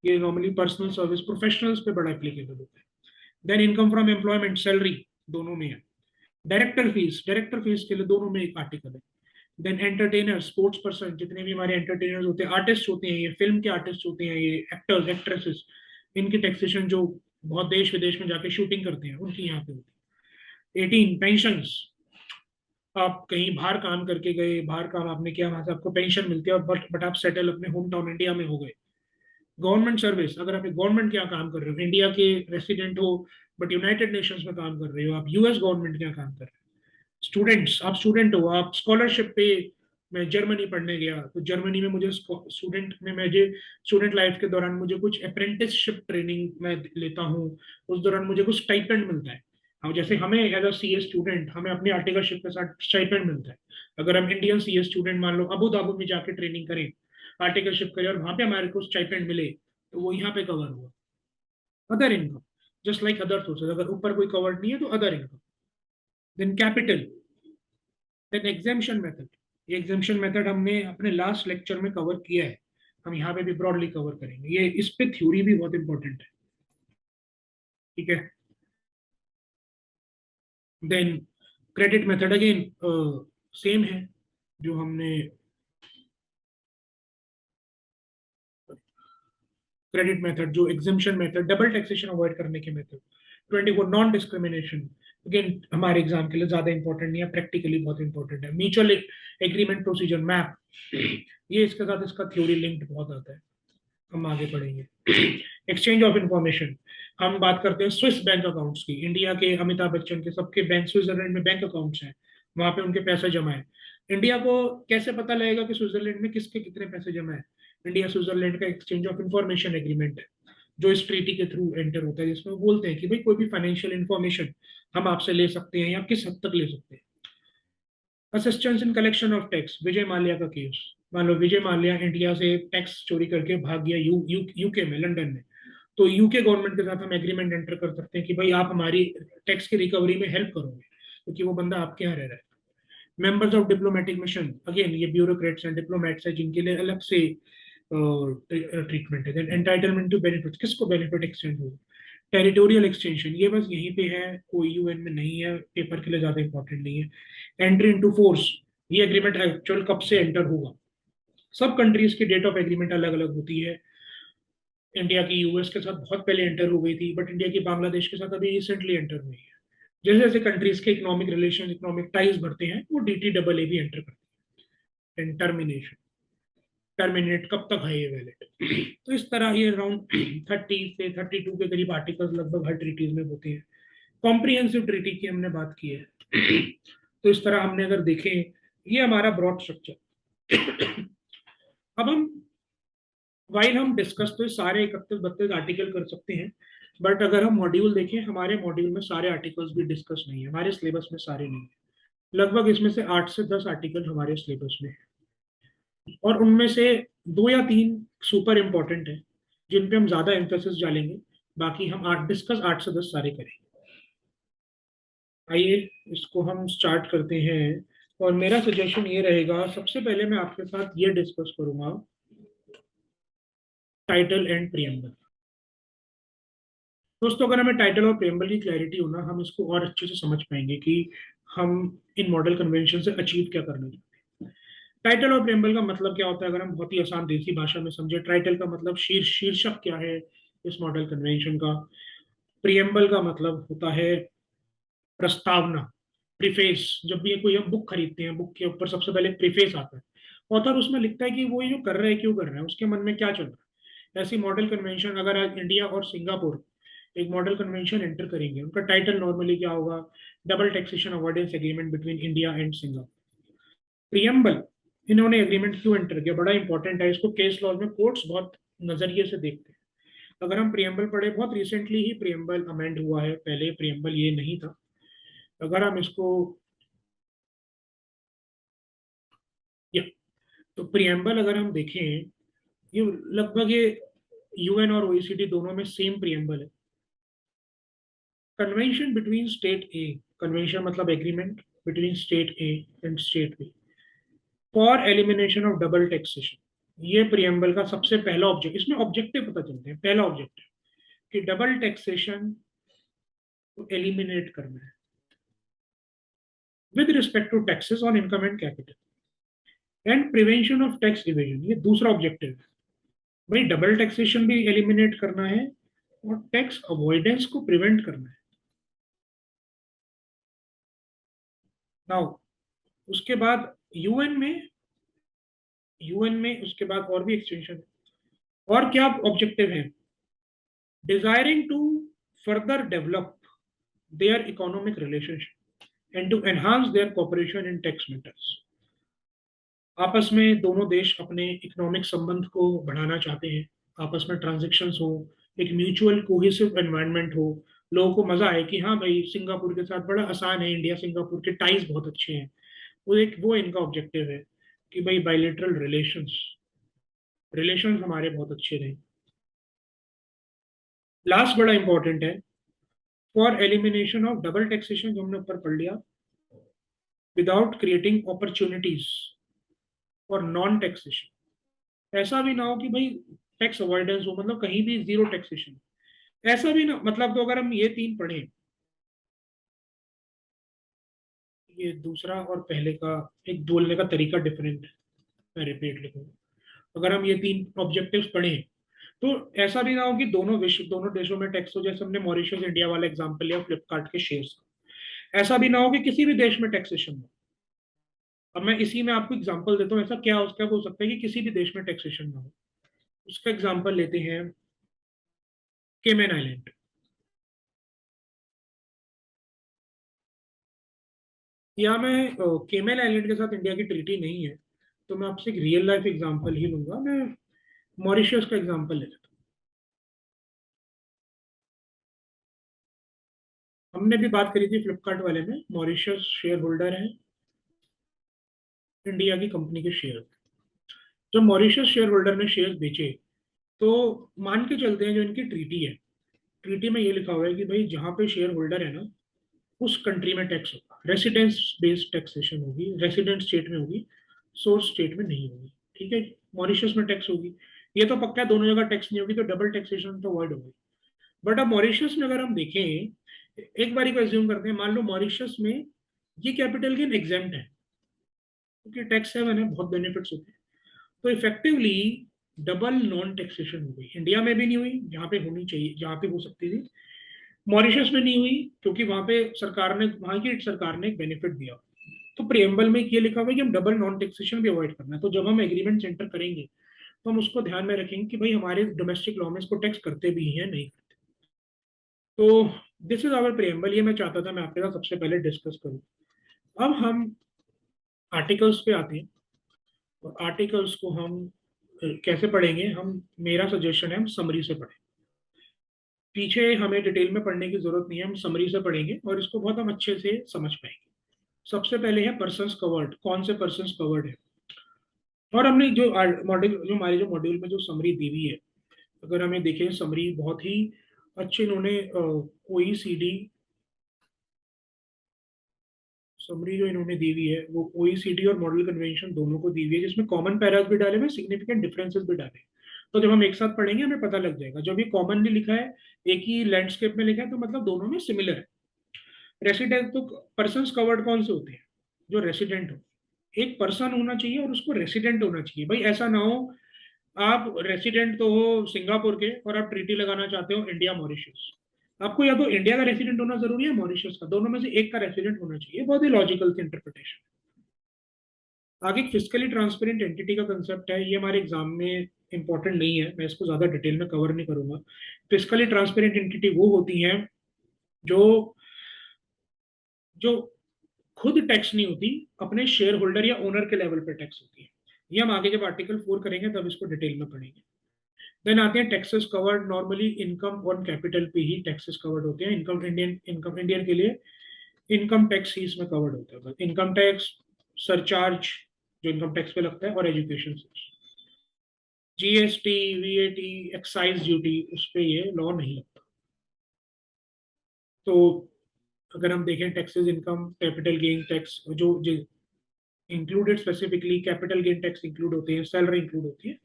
ये नॉर्मली पर्सनल सर्विस प्रोफेशनल्स पे बड़ा एप्लीकेबल होता है। Then income from employment salary दोनों में है। डायरेक्टर फीस के लिए दोनों में एक आर्टिकल है। देन एंटरटेनर स्पोर्ट्स पर्सन, जितने भी हमारे एंटरटेनर्स होते हैं, आर्टिस्ट होते हैं, ये फिल्म के आर्टिस्ट होते हैं, ये एक्टर्स एक्ट्रेसेस, इनकी टैक्सेशन जो बहुत देश विदेश में जाके शूटिंग करते हैं उनकी यहाँ पे होती है। 18 पेंशन, आप कहीं बाहर काम करके गए, बाहर काम आपने किया, वहां से आपको पेंशन मिलती है, बट आप सेटल अपने होम टाउन इंडिया में हो गए। गवर्नमेंट सर्विस, अगर आप गवर्नमेंट के यहाँ काम कर रहे हो, इंडिया के रेसिडेंट हो बट यूनाइटेड नेशंस में काम कर रहे हो, आप यूएस गवर्नमेंट के यहाँ काम कर रहे हो। स्टूडेंट्स, आप स्टूडेंट हो, आप स्कॉलरशिप पे, मैं जर्मनी पढ़ने गया तो जर्मनी में मुझे स्टूडेंट लाइफ के दौरान मुझे कुछ अप्रेंटिसशिप ट्रेनिंग में लेता हूँ, उस दौरान मुझे कुछ स्टाइपेंड मिलता है। हाँ, जैसे हमें एज अ सीए स्टूडेंट हमें अपनी आर्टिकलशिप के साथ स्टाइपेंड मिलता है। अगर हम इंडियन सीए स्टूडेंट मान लो अबू धाबी में जाके ट्रेनिंग करें, आर्टिकलशिप करें और वहां पे हमारे को स्टाइपेंड मिले, तो वो यहाँ पे कवर हुआ। Other income, just like other sources, अगर ऊपर कोई कवर्ड नहीं है तो other income. Then capital, then exemption method. ये एग्जाम्शन मेथड हमने अपने लास्ट लेक्चर में कवर किया है, हम यहाँ पे भी ब्रॉडली कवर करेंगे, ये इस पे थ्योरी भी बहुत इंपॉर्टेंट है, ठीक है। Then credit method again same है जो हमने, क्रेडिट मेथड जो exemption method, double taxation avoid करने के मेथड। 24 नॉन डिस्क्रिमिनेशन, अगेन हमारे एग्जाम के लिए ज्यादा इंपॉर्टेंट नहीं है, प्रैक्टिकली बहुत इंपॉर्टेंट है। म्यूचुअल एग्रीमेंट प्रोसीजर मैप, ये इसके साथ इसका थ्योरी लिंक्ड बहुत आता है, हम आगे पढ़ेंगे। एक्सचेंज ऑफ इंफॉर्मेशन, हम बात करते हैं स्विस बैंक अकाउंट्स की, इंडिया के अमिताभ बच्चन के सबके बैंक स्विट्जरलैंड में बैंक अकाउंट्स हैं, वहां पे उनके पैसे जमा है। इंडिया को कैसे पता लगेगा कि स्विट्जरलैंड में किसके कितने पैसे जमा है? इंडिया स्विट्जरलैंड का एक्सचेंज ऑफ इंफॉर्मेशन एग्रीमेंट है, जो इस ट्रीटी के थ्रू एंटर होता है, जिसमें वो बोलते हैं कि भाई कोई भी फाइनेंशियल इंफॉर्मेशन हम आपसे ले सकते हैं या किस हद तक ले सकते हैं। Assistance in collection of tax, Vijay Mallya का केस, मान लो विजय माल्या इंडिया से टैक्स चोरी करके भाग गया यूके में, लंदन में, तो यूके गवर्नमेंट के साथ हम एग्रीमेंट एंटर कर सकते हैं कि भाई आप हमारी टैक्स की रिकवरी में हेल्प करोगे, क्योंकि वो बंदा आपके यहाँ रह रहा है। Members of diplomatic mission, again ये ब्यूरोक्रेट्स एंड डिप्लोमेट्स है जिनके लिए अलग से ट्रीटमेंट है। देन एंटाइटलमेंट टू बेनिफिट, किसको बेनिफिट एक्सटेंड होगा। टेरिटोरियल एक्सटेंशन, ये बस यहीं पे है, कोई यूएन में नहीं है, पेपर के लिए ज्यादा इंपॉर्टेंट नहीं है। एंट्री इनटू फोर्स, ये एग्रीमेंट एक्चुअल कब से एंटर होगा, सब कंट्रीज की डेट ऑफ एग्रीमेंट अलग अलग होती है। इंडिया की यूएस के साथ बहुत पहले एंटर हो गई थी, बट इंडिया की बांग्लादेश के साथ अभी रिसेंटली एंटर हुई है। जैसे जैसे कंट्रीज के इकोनॉमिक रिलेशन, इकोनॉमिक टाइज बढ़ते हैं, वो DTAA भी एंटर करते हैं। टर्मिनेशन, टर्मिनेट कब तक है ये वैलिड। तो इस तरह ये अराउंड 30 से 32 के करीब आर्टिकल्स लगभग हर ट्रीटीज में होते हैं। कॉम्प्रिहेंसिव ट्रीटी की हमने बात की है। तो इस तरह हमने अगर देखें, ये हमारा ब्रॉड स्ट्रक्चर। अब हम वाइल हम डिस्कस तो सारे 31-32 आर्टिकल कर सकते हैं, बट अगर हम मॉड्यूल देखें, हमारे मॉड्यूल में सारे आर्टिकल्स भी डिस्कस नहीं है, हमारे सिलेबस में सारे नहीं है। लगभग इसमें से 8 से 10 आर्टिकल हमारे सिलेबस में है, और उनमें से 2 या 3 सुपर इंपॉर्टेंट है जिन पे हम ज्यादा एम्फेसिस डालेंगे, बाकी हम 8 से 10 सारे करेंगे। आइए इसको हम स्टार्ट करते हैं, और मेरा सजेशन ये रहेगा, सबसे पहले मैं आपके साथ ये डिस्कस करूंगा टाइटल एंड प्रियम्बल। दोस्तों, अगर हमें टाइटल और प्रियम्बल की क्लैरिटी हो ना, हम इसको और अच्छे से समझ पाएंगे कि हम इन मॉडल कन्वेंशन से अचीव क्या करने चाहते हैं। टाइटल और प्रियम्बल का मतलब क्या होता है, अगर हम बहुत ही आसान देसी भाषा में समझे, टाइटल का मतलब शीर्षक क्या है इस मॉडल कन्वेंशन का। प्रियम्बल का मतलब होता है प्रस्तावना, प्रीफेस। जब भी कोई हम बुक खरीदते हैं, बुक के ऊपर सबसे पहले प्रीफेस आता है, ऑथर उसमें लिखता है कि वो ये जो कर रहा है क्यों कर रहा है, उसके मन में क्या चल रहा है। ऐसी मॉडल कन्वेंशन, अगर आज इंडिया और सिंगापुर एक मॉडल कन्वेंशन एंटर करेंगे, उनका टाइटल नॉर्मली क्या होगा, double taxation avoidance agreement between India and Singapore. Preamble इन्होंने एग्रीमेंट क्यों एंटर किया, बड़ा इंपॉर्टेंट है। इसको केस लॉ में कोर्ट्स बहुत नजरिए से देखते हैं। अगर हम प्रियम्बल पढ़े, बहुत रिसेंटली ही प्रियम्बल अमेंड हुआ है, पहले प्रियम्बल ये नहीं था। अगर हम इसको या तो प्रियम्बल अगर हम देखें, ये लगभग ये यूएन और ओईसीडी दोनों में सेम प्रियम्बल है। Convention between state A, convention मतलब agreement between state A and state B for elimination of double taxation, ये प्रियम्बल का सबसे पहला ऑब्जेक्ट। इसमें ऑब्जेक्टिव पता चलते हैं। पहला ऑब्जेक्टिव कि डबल टैक्सेशन को एलिमिनेट करना है with respect to taxes on income and capital and prevention of tax division, ये दूसरा ऑब्जेक्टिव है। भाई डबल टैक्सेशन भी एलिमिनेट करना है और टैक्स अवॉइडेंस को प्रिवेंट करना है। नाउ उसके बाद यूएन में उसके बाद और भी एक्सटेंशन है। और क्या ऑब्जेक्टिव है? Desiring to further develop their economic relationship and to enhance their cooperation in tax matters. आपस में दोनों देश अपने इकोनॉमिक संबंध को बढ़ाना चाहते हैं, आपस में ट्रांजेक्शन्स हो, एक म्यूचुअल कोहेसिव एनवायरनमेंट हो, लोगों को मजा आए कि हाँ भाई सिंगापुर के साथ बड़ा आसान है, इंडिया सिंगापुर के टाइज बहुत अच्छे हैं। वो इनका ऑब्जेक्टिव है कि भाई बायलेटरल रिलेशंस रिलेशंस हमारे बहुत अच्छे रहे। लास्ट बड़ा इंपॉर्टेंट है, for elimination of double taxation, जो हमने ऊपर पढ़ लिया, without creating opportunities for non taxation. ऐसा भी ना हो कि भाई टैक्स अवॉइडेंस हो, मतलब कहीं भी जीरो टैक्सेशन, ऐसा भी ना। मतलब तो अगर हम ये तीन पढ़े, ये दूसरा और पहले का एक बोलने का तरीका डिफरेंट है, मैं रिपीट लिखूंगा। अगर हम ये तीन ऑब्जेक्टिव्स पढ़े तो ऐसा भी ना हो कि दोनों देशों में टैक्स हो, जैसे हमने मॉरिशस इंडिया वाला एग्जांपल लिया फ्लिपकार्ट के शेयर्स का। ऐसा भी ना हो कि किसी भी देश में टैक्सेशन हो। अब मैं इसी में आपको एग्जांपल देता हूँ, ऐसा क्या हो सकता है कि किसी भी देश में टैक्सेशन ना हो। उसका एग्जांपल लेते हैं केमन आइलैंड। या मैं केमन आइलैंड के साथ इंडिया की ट्रीटी नहीं है, तो मैं आपसे एक रियल लाइफ एग्जांपल ही लूंगा। मैं मॉरिशस का एग्जांपल ले लेता हूँ। हमने भी बात करी थी फ्लिपकार्ट वाले में, मॉरिशस शेयर होल्डर है इंडिया की कंपनी के शेयर। जब मॉरिशस शेयर होल्डर ने शेयर बेचे, तो मान के चलते हैं जो इनकी ट्रीटी है, ट्रीटी में ये लिखा हुआ है कि भाई जहाँ पे शेयर होल्डर है ना, उस कंट्री में टैक्स होगा, रेसिडेंस बेस्ड टैक्सेशन होगी, रेसिडेंट स्टेट में होगी, सोर्स स्टेट में नहीं होगी। ठीक है, मॉरिशस में टैक्स होगी, ये तो पक्का है, दोनों जगह टैक्स नहीं होगी, तो डबल टैक्सेशन तो अवॉइड होगी। बट अब मॉरिशस में अगर हम देखें, एक बारी को एज्यूम करते हैं, मान लो मॉरिशस में ये कैपिटल गेन एग्जेम्प्ट है, क्योंकि टैक्स हेवन है, बहुत बेनिफिट्स होते हैं। तो इफेक्टिवली डबल नॉन टैक्सेशन हो गई। इंडिया में भी नहीं हुई जहाँ पे होनी चाहिए, जहाँ पे हो सकती थी। मॉरिशस में नहीं हुई क्योंकि वहां की सरकार ने एक बेनिफिट दिया। तो प्रियम्बल में ये लिखा हुआ है कि हम डबल नॉन टैक्सेशन भी अवॉइड करना है। तो जब हम एग्रीमेंट सेंटर करेंगे तो हम उसको ध्यान में रखेंगे कि भाई हमारे डोमेस्टिक लॉ में इसको टैक्स करते भी हैं नहीं करते। तो दिस इज आवर प्रियम्बल, ये मैं चाहता था मैं आपके साथ सबसे पहले डिस्कस करूं। अब हम आर्टिकल्स पे आते हैं, और आर्टिकल्स को हम कैसे पढ़ेंगे? हम, मेरा सजेशन है हम समरी से पढ़ें। पीछे हमें डिटेल में पढ़ने की जरूरत नहीं है, हम समरी से पढ़ेंगे और इसको बहुत हम अच्छे से समझ पाएंगे। सबसे पहले है पर्सन्स कवर्ड, कौन से पर्सन्स कवर्ड है। और हमने जो मॉड्यूल में जो समरी दी हुई है, अगर हमें देखें समरी बहुत ही अच्छे इन्होंने ओईसीडी समरी जो इन्होंने दी हुई है वो ओईसीडी और मॉडल कन्वेंशन दोनों को दी हुई है, जिसमें कॉमन पैरास भी डाले हुए, सिग्निफिकेंट डिफरेंसेस भी डाले। तो जब हम एक साथ पढ़ेंगे हमें पता लग जाएगा, जब ये कॉमनली लिखा है, एक ही लैंडस्केप में लिखा है, तो मतलब दोनों में सिमिलर है। रेसिडेंट तो पर्सन कवर्ड कौन से होते हैं? जो रेसिडेंट हो, एक पर्सन होना चाहिए और उसको रेसिडेंट होना चाहिए। भाई ऐसा ना हो आप रेसिडेंट तो हो सिंगापुर के और आप ट्रीटी लगाना चाहते हो इंडिया मॉरिशस। आपको या तो इंडिया का रेसिडेंट होना जरूरी है, मॉरिशस का, दोनों में से एक का रेसिडेंट होना चाहिए। बहुत ही लॉजिकल इंटरप्रिटेशन। आगे फिजिकली ट्रांसपेरेंट एंटिटी का कंसेप्ट है, ये हमारे एग्जाम में इंपॉर्टेंट नहीं है, मैं इसको ज्यादा डिटेल में कवर नहीं करूंगा। फिजिकली ट्रांसपेरेंट एंटिटी वो होती हैं जो जो खुद टैक्स नहीं होती, अपने शेयर होल्डर या ओनर के लेवल पे टैक्स होती है। ये हम आगे जब आर्टिकल 4 करेंगे तब इसको डिटेल में पढ़ेंगे। देन आते हैं taxes covered. Normally income on capital पे ही टैक्सेस कवर्ड होते हैं। इनकम इंडियन के लिए इनकम टैक्स ही इसमें कवर्ड होता है। इनकम टैक्स, सरचार्ज जो इनकम टैक्स पे लगता है, और एजुकेशन से जीएसटी, वीएटी, एक्साइज ड्यूटी, उस पे ये लॉ नहीं लगता। तो अगर हम देखें taxes, income, capital gain tax जो included, specifically capital gain tax include होते हैं, सैलरी इंक्लूड होती है,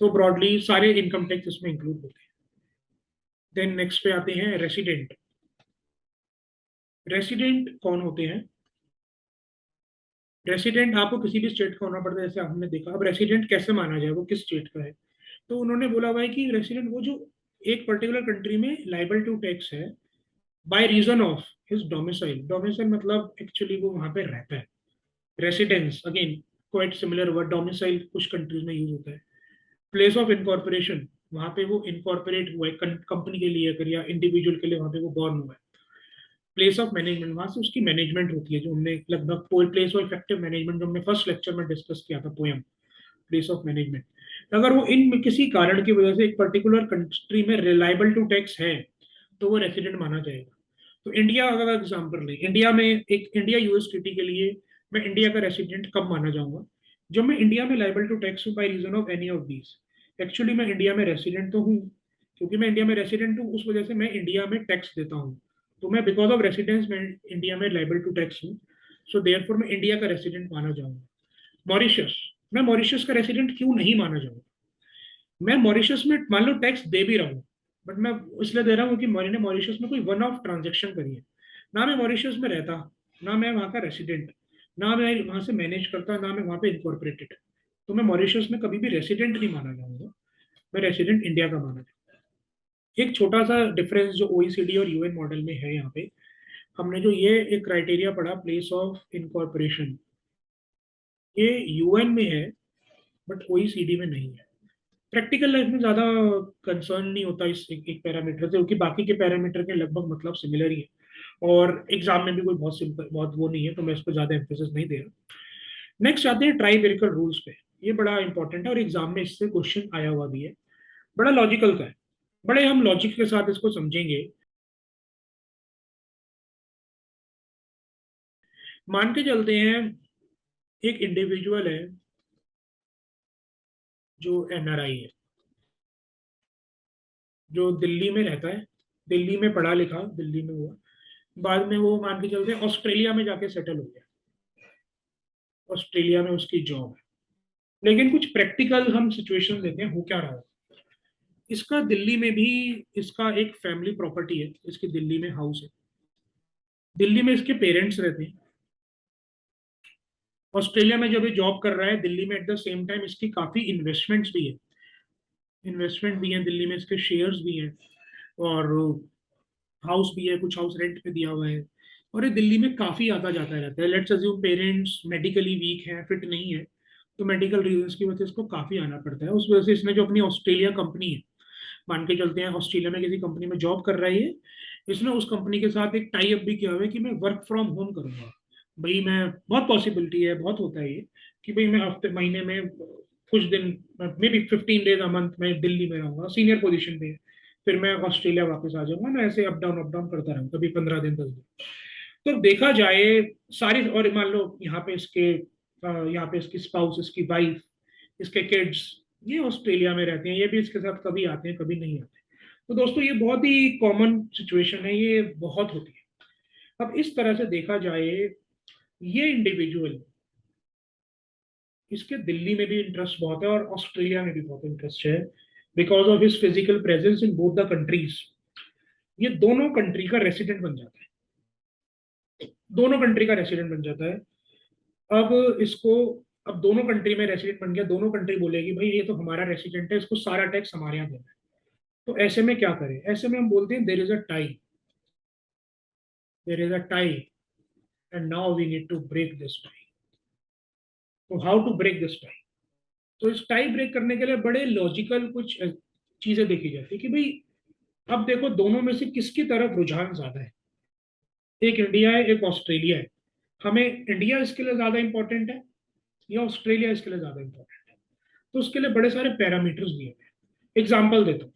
तो ब्रॉडली सारे इनकम टैक्स इसमें इंक्लूड होते हैं। देन नेक्स्ट पे आते हैं रेसिडेंट। रेसिडेंट कौन होते हैं? रेसिडेंट आपको किसी भी स्टेट का होना पड़ता है, जैसे हमने देखा। अब रेसिडेंट कैसे माना जाए, वो किस स्टेट का है? तो उन्होंने बोला हुआ है कि रेसिडेंट वो जो एक पर्टिकुलर कंट्री में लाइबल टू टैक्स है by reason of his domicile. Domicile मतलब एक्चुअली वो वहां पे रहता है। Residence again quite similar word. Domicile कुछ कंट्रीज में यूज होता है। प्लेस ऑफ इनकॉर्पोरेशन, वहां पे वो इनकॉर्पोरेट हुआ है कंपनी के लिए अगर, या इंडिविजुअल के लिए वहां पे वो बॉर्न हुआ है। प्लेस ऑफ मैनेजमेंट, वहां से उसकी मैनेजमेंट होती है, जो हमने लगभग प्लेस ऑफ इफेक्टिव मैनेजमेंट जो हमने फर्स्ट लेक्चर में डिस्कस किया था, पोएम प्लेस ऑफ मैनेजमेंट। अगर वो इन किसी कारण की वजह से एक पर्टिकुलर कंट्री में रिलायबल टू टैक्स है तो वो रेसिडेंट माना जाएगा। तो इंडिया अगर एग्जाम्पल लें, इंडिया में एक इंडिया यूएस ट्रीटी के लिए मैं इंडिया का रेसिडेंट कब माना जाऊंगा? जब मैं इंडिया में लाइबल टू टैक्स हूँ by reason of any of these. Actually मैं इंडिया में रेसिडेंट तो हूँ, क्योंकि मैं इंडिया में रेसिडेंट हूँ उस वजह से मैं इंडिया में टैक्स देता हूँ। तो मैं बिकॉज ऑफ रेसिडेंस में इंडिया में लाइबल टू टैक्स हूँ, सो देयरफॉर मैं इंडिया का रेसिडेंट माना जाऊंगा। मॉरिशस, मैं मॉरिशस का रेसिडेंट क्यों नहीं माना जाऊंगा? मैं मॉरिशस में मान लो टैक्स दे भी रहा हूँ, बट मैं इसलिए दे रहा हूँ कि मैंने मॉरिशस में कोई वन ऑफ ट्रांजेक्शन करी है। ना मैं मॉरिशस में रहता, ना मैं वहाँ का रेसिडेंट, ना मैं वहाँ से मैनेज करता, ना मैं वहाँ पे इनकॉर्पोरेटेड, तो मैं मॉरिशस में कभी भी रेसिडेंट नहीं माना जाऊंगा। मैं रेसिडेंट इंडिया का माना जाऊंगा। एक छोटा सा डिफरेंस जो ओईसीडी और यूएन मॉडल में है यहाँ पे, हमने जो ये एक क्राइटेरिया पढ़ा प्लेस ऑफ इनकॉर्पोरेशन, ये यूएन में है बट ओईसीडी में नहीं है। प्रैक्टिकल लाइफ में ज्यादा कंसर्न नहीं होता इस एक पैरामीटर से, क्योंकि बाकी के पैरामीटर के लगभग मतलब सिमिलर ही है, और एग्जाम में भी कोई बहुत सिंपल बहुत वो नहीं है, तो मैं इस पर ज्यादा एम्फेसिस नहीं दे रहा। नेक्स्ट आते हैं ट्राई वेरिकल रूल्स पे। ये बड़ा इंपॉर्टेंट है और एग्जाम में इससे क्वेश्चन आया हुआ भी है। बड़ा लॉजिकल का है, बड़े हम लॉजिक के साथ इसको समझेंगे। मान के चलते हैं एक इंडिविजुअल है जो एनआरआई है, जो दिल्ली में रहता है, दिल्ली में पढ़ा लिखा, दिल्ली में हुआ, बाद में वो मान के चलते हैं ऑस्ट्रेलिया में जाके सेटल हो गया। ऑस्ट्रेलिया में उसकी जॉब है, लेकिन कुछ प्रैक्टिकल हम सिचुएशन देते हैं, हो क्या रहा है। इसका दिल्ली में भी इसका एक फैमिली प्रॉपर्टी है, इसकी दिल्ली में हाउस है, दिल्ली में इसके पेरेंट्स रहते हैं। ऑस्ट्रेलिया में जब ये जॉब कर रहा है दिल्ली में, एट द सेम टाइम इसकी काफी इन्वेस्टमेंट्स भी है, इन्वेस्टमेंट भी है दिल्ली में, इसके शेयर्स भी हैं, और हाउस भी है, कुछ हाउस रेंट पे दिया हुआ है, और ये दिल्ली में काफी आता जाता रहता है। Let's assume parents medically weak है, फिट नहीं है, तो मेडिकल रीजंस की वजह से इसको काफी आना पड़ता है। उस वजह से इसने जो अपनी ऑस्ट्रेलिया कंपनी है, मान के चलते हैं ऑस्ट्रेलिया में किसी कंपनी में जॉब कर रही है, इसने उस कंपनी के साथ एक टाई अप भी किया हुआ है कि मैं वर्क फ्रॉम होम करूंगा। भाई मैं, बहुत पॉसिबिलिटी है, बहुत होता है ये, कि भाई मैं हफ्ते महीने में कुछ दिन, may be 15 days a month मैं दिल्ली में रहूंगा, सीनियर पोजीशन पे है, फिर मैं ऑस्ट्रेलिया वापस आ जाऊंगा। मैं ऐसे अप डाउन करता रहूँ, कभी 15 दिन 10 दिन। तो देखा जाए सारी, और मान लो यहाँ पे इसके यहाँ पे इसकी स्पाउस, इसकी वाइफ, इसके किड्स, ये ऑस्ट्रेलिया में रहते हैं, ये भी इसके साथ कभी आते हैं कभी नहीं आते। तो दोस्तों ये बहुत ही कॉमन सिचुएशन है, ये बहुत होती है। अब इस तरह से देखा जाए, ये इंडिविजुअल, इसके दिल्ली में भी इंटरेस्ट बहुत है और ऑस्ट्रेलिया में भी बहुत इंटरेस्ट है, because of his physical presence in both the countries. ये दोनों कंट्री का रेसिडेंट बन जाता है, दोनों कंट्री का रेसिडेंट बन जाता है। अब इसको, अब दोनों कंट्री में रेसिडेंट बन गया, दोनों कंट्री बोलेगी भाई ये तो हमारा रेसिडेंट है, इसको सारा टैक्स हमारे यहाँ देना है। तो ऐसे में क्या करें? ऐसे में हम बोलते हैं there is a tie, there is a tie, and now we need to break this tie. तो how to break this tie? तो इस टाई ब्रेक करने के लिए बड़े लॉजिकल कुछ चीजें देखी जाती है कि भाई, अब देखो दोनों में से किसकी तरफ रुझान ज्यादा है। एक इंडिया है, एक ऑस्ट्रेलिया है, हमें इंडिया इसके लिए ज्यादा इंपॉर्टेंट है या ऑस्ट्रेलिया इसके लिए ज्यादा इंपॉर्टेंट है? तो उसके लिए बड़े सारे पैरामीटर्स दिए गए। एग्जाम्पल देता हूँ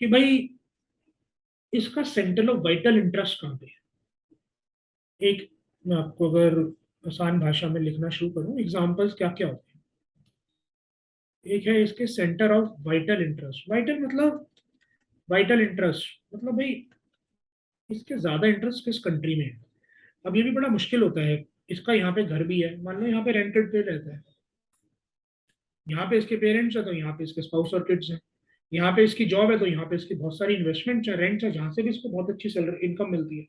कि भाई इसका सेंटर ऑफ वाइटल इंटरेस्ट कहाँ पे है। एक, मैं आपको अगर आसान भाषा में लिखना शुरू करूँ, एग्जाम्पल्स क्या क्या होते हैं। एक है इसके centre of vital interest. Vital मतलब, वाइटल इंटरेस्ट मतलब भाई इसके ज्यादा इंटरेस्ट किस कंट्री में है। अब ये भी बड़ा मुश्किल होता है। इसका यहाँ पे घर भी है, मान लो यहाँ पे रेंटेड पे रहता है, यहाँ पे इसके पेरेंट्स है तो यहाँ पे इसके स्पाउस और किड्स हैं, यहाँ पे इसकी जॉब है तो यहाँ पे इसकी बहुत सारी इन्वेस्टमेंट है, रेंट है, जहाँ से भी इसको बहुत अच्छी सैलरी इनकम मिलती है।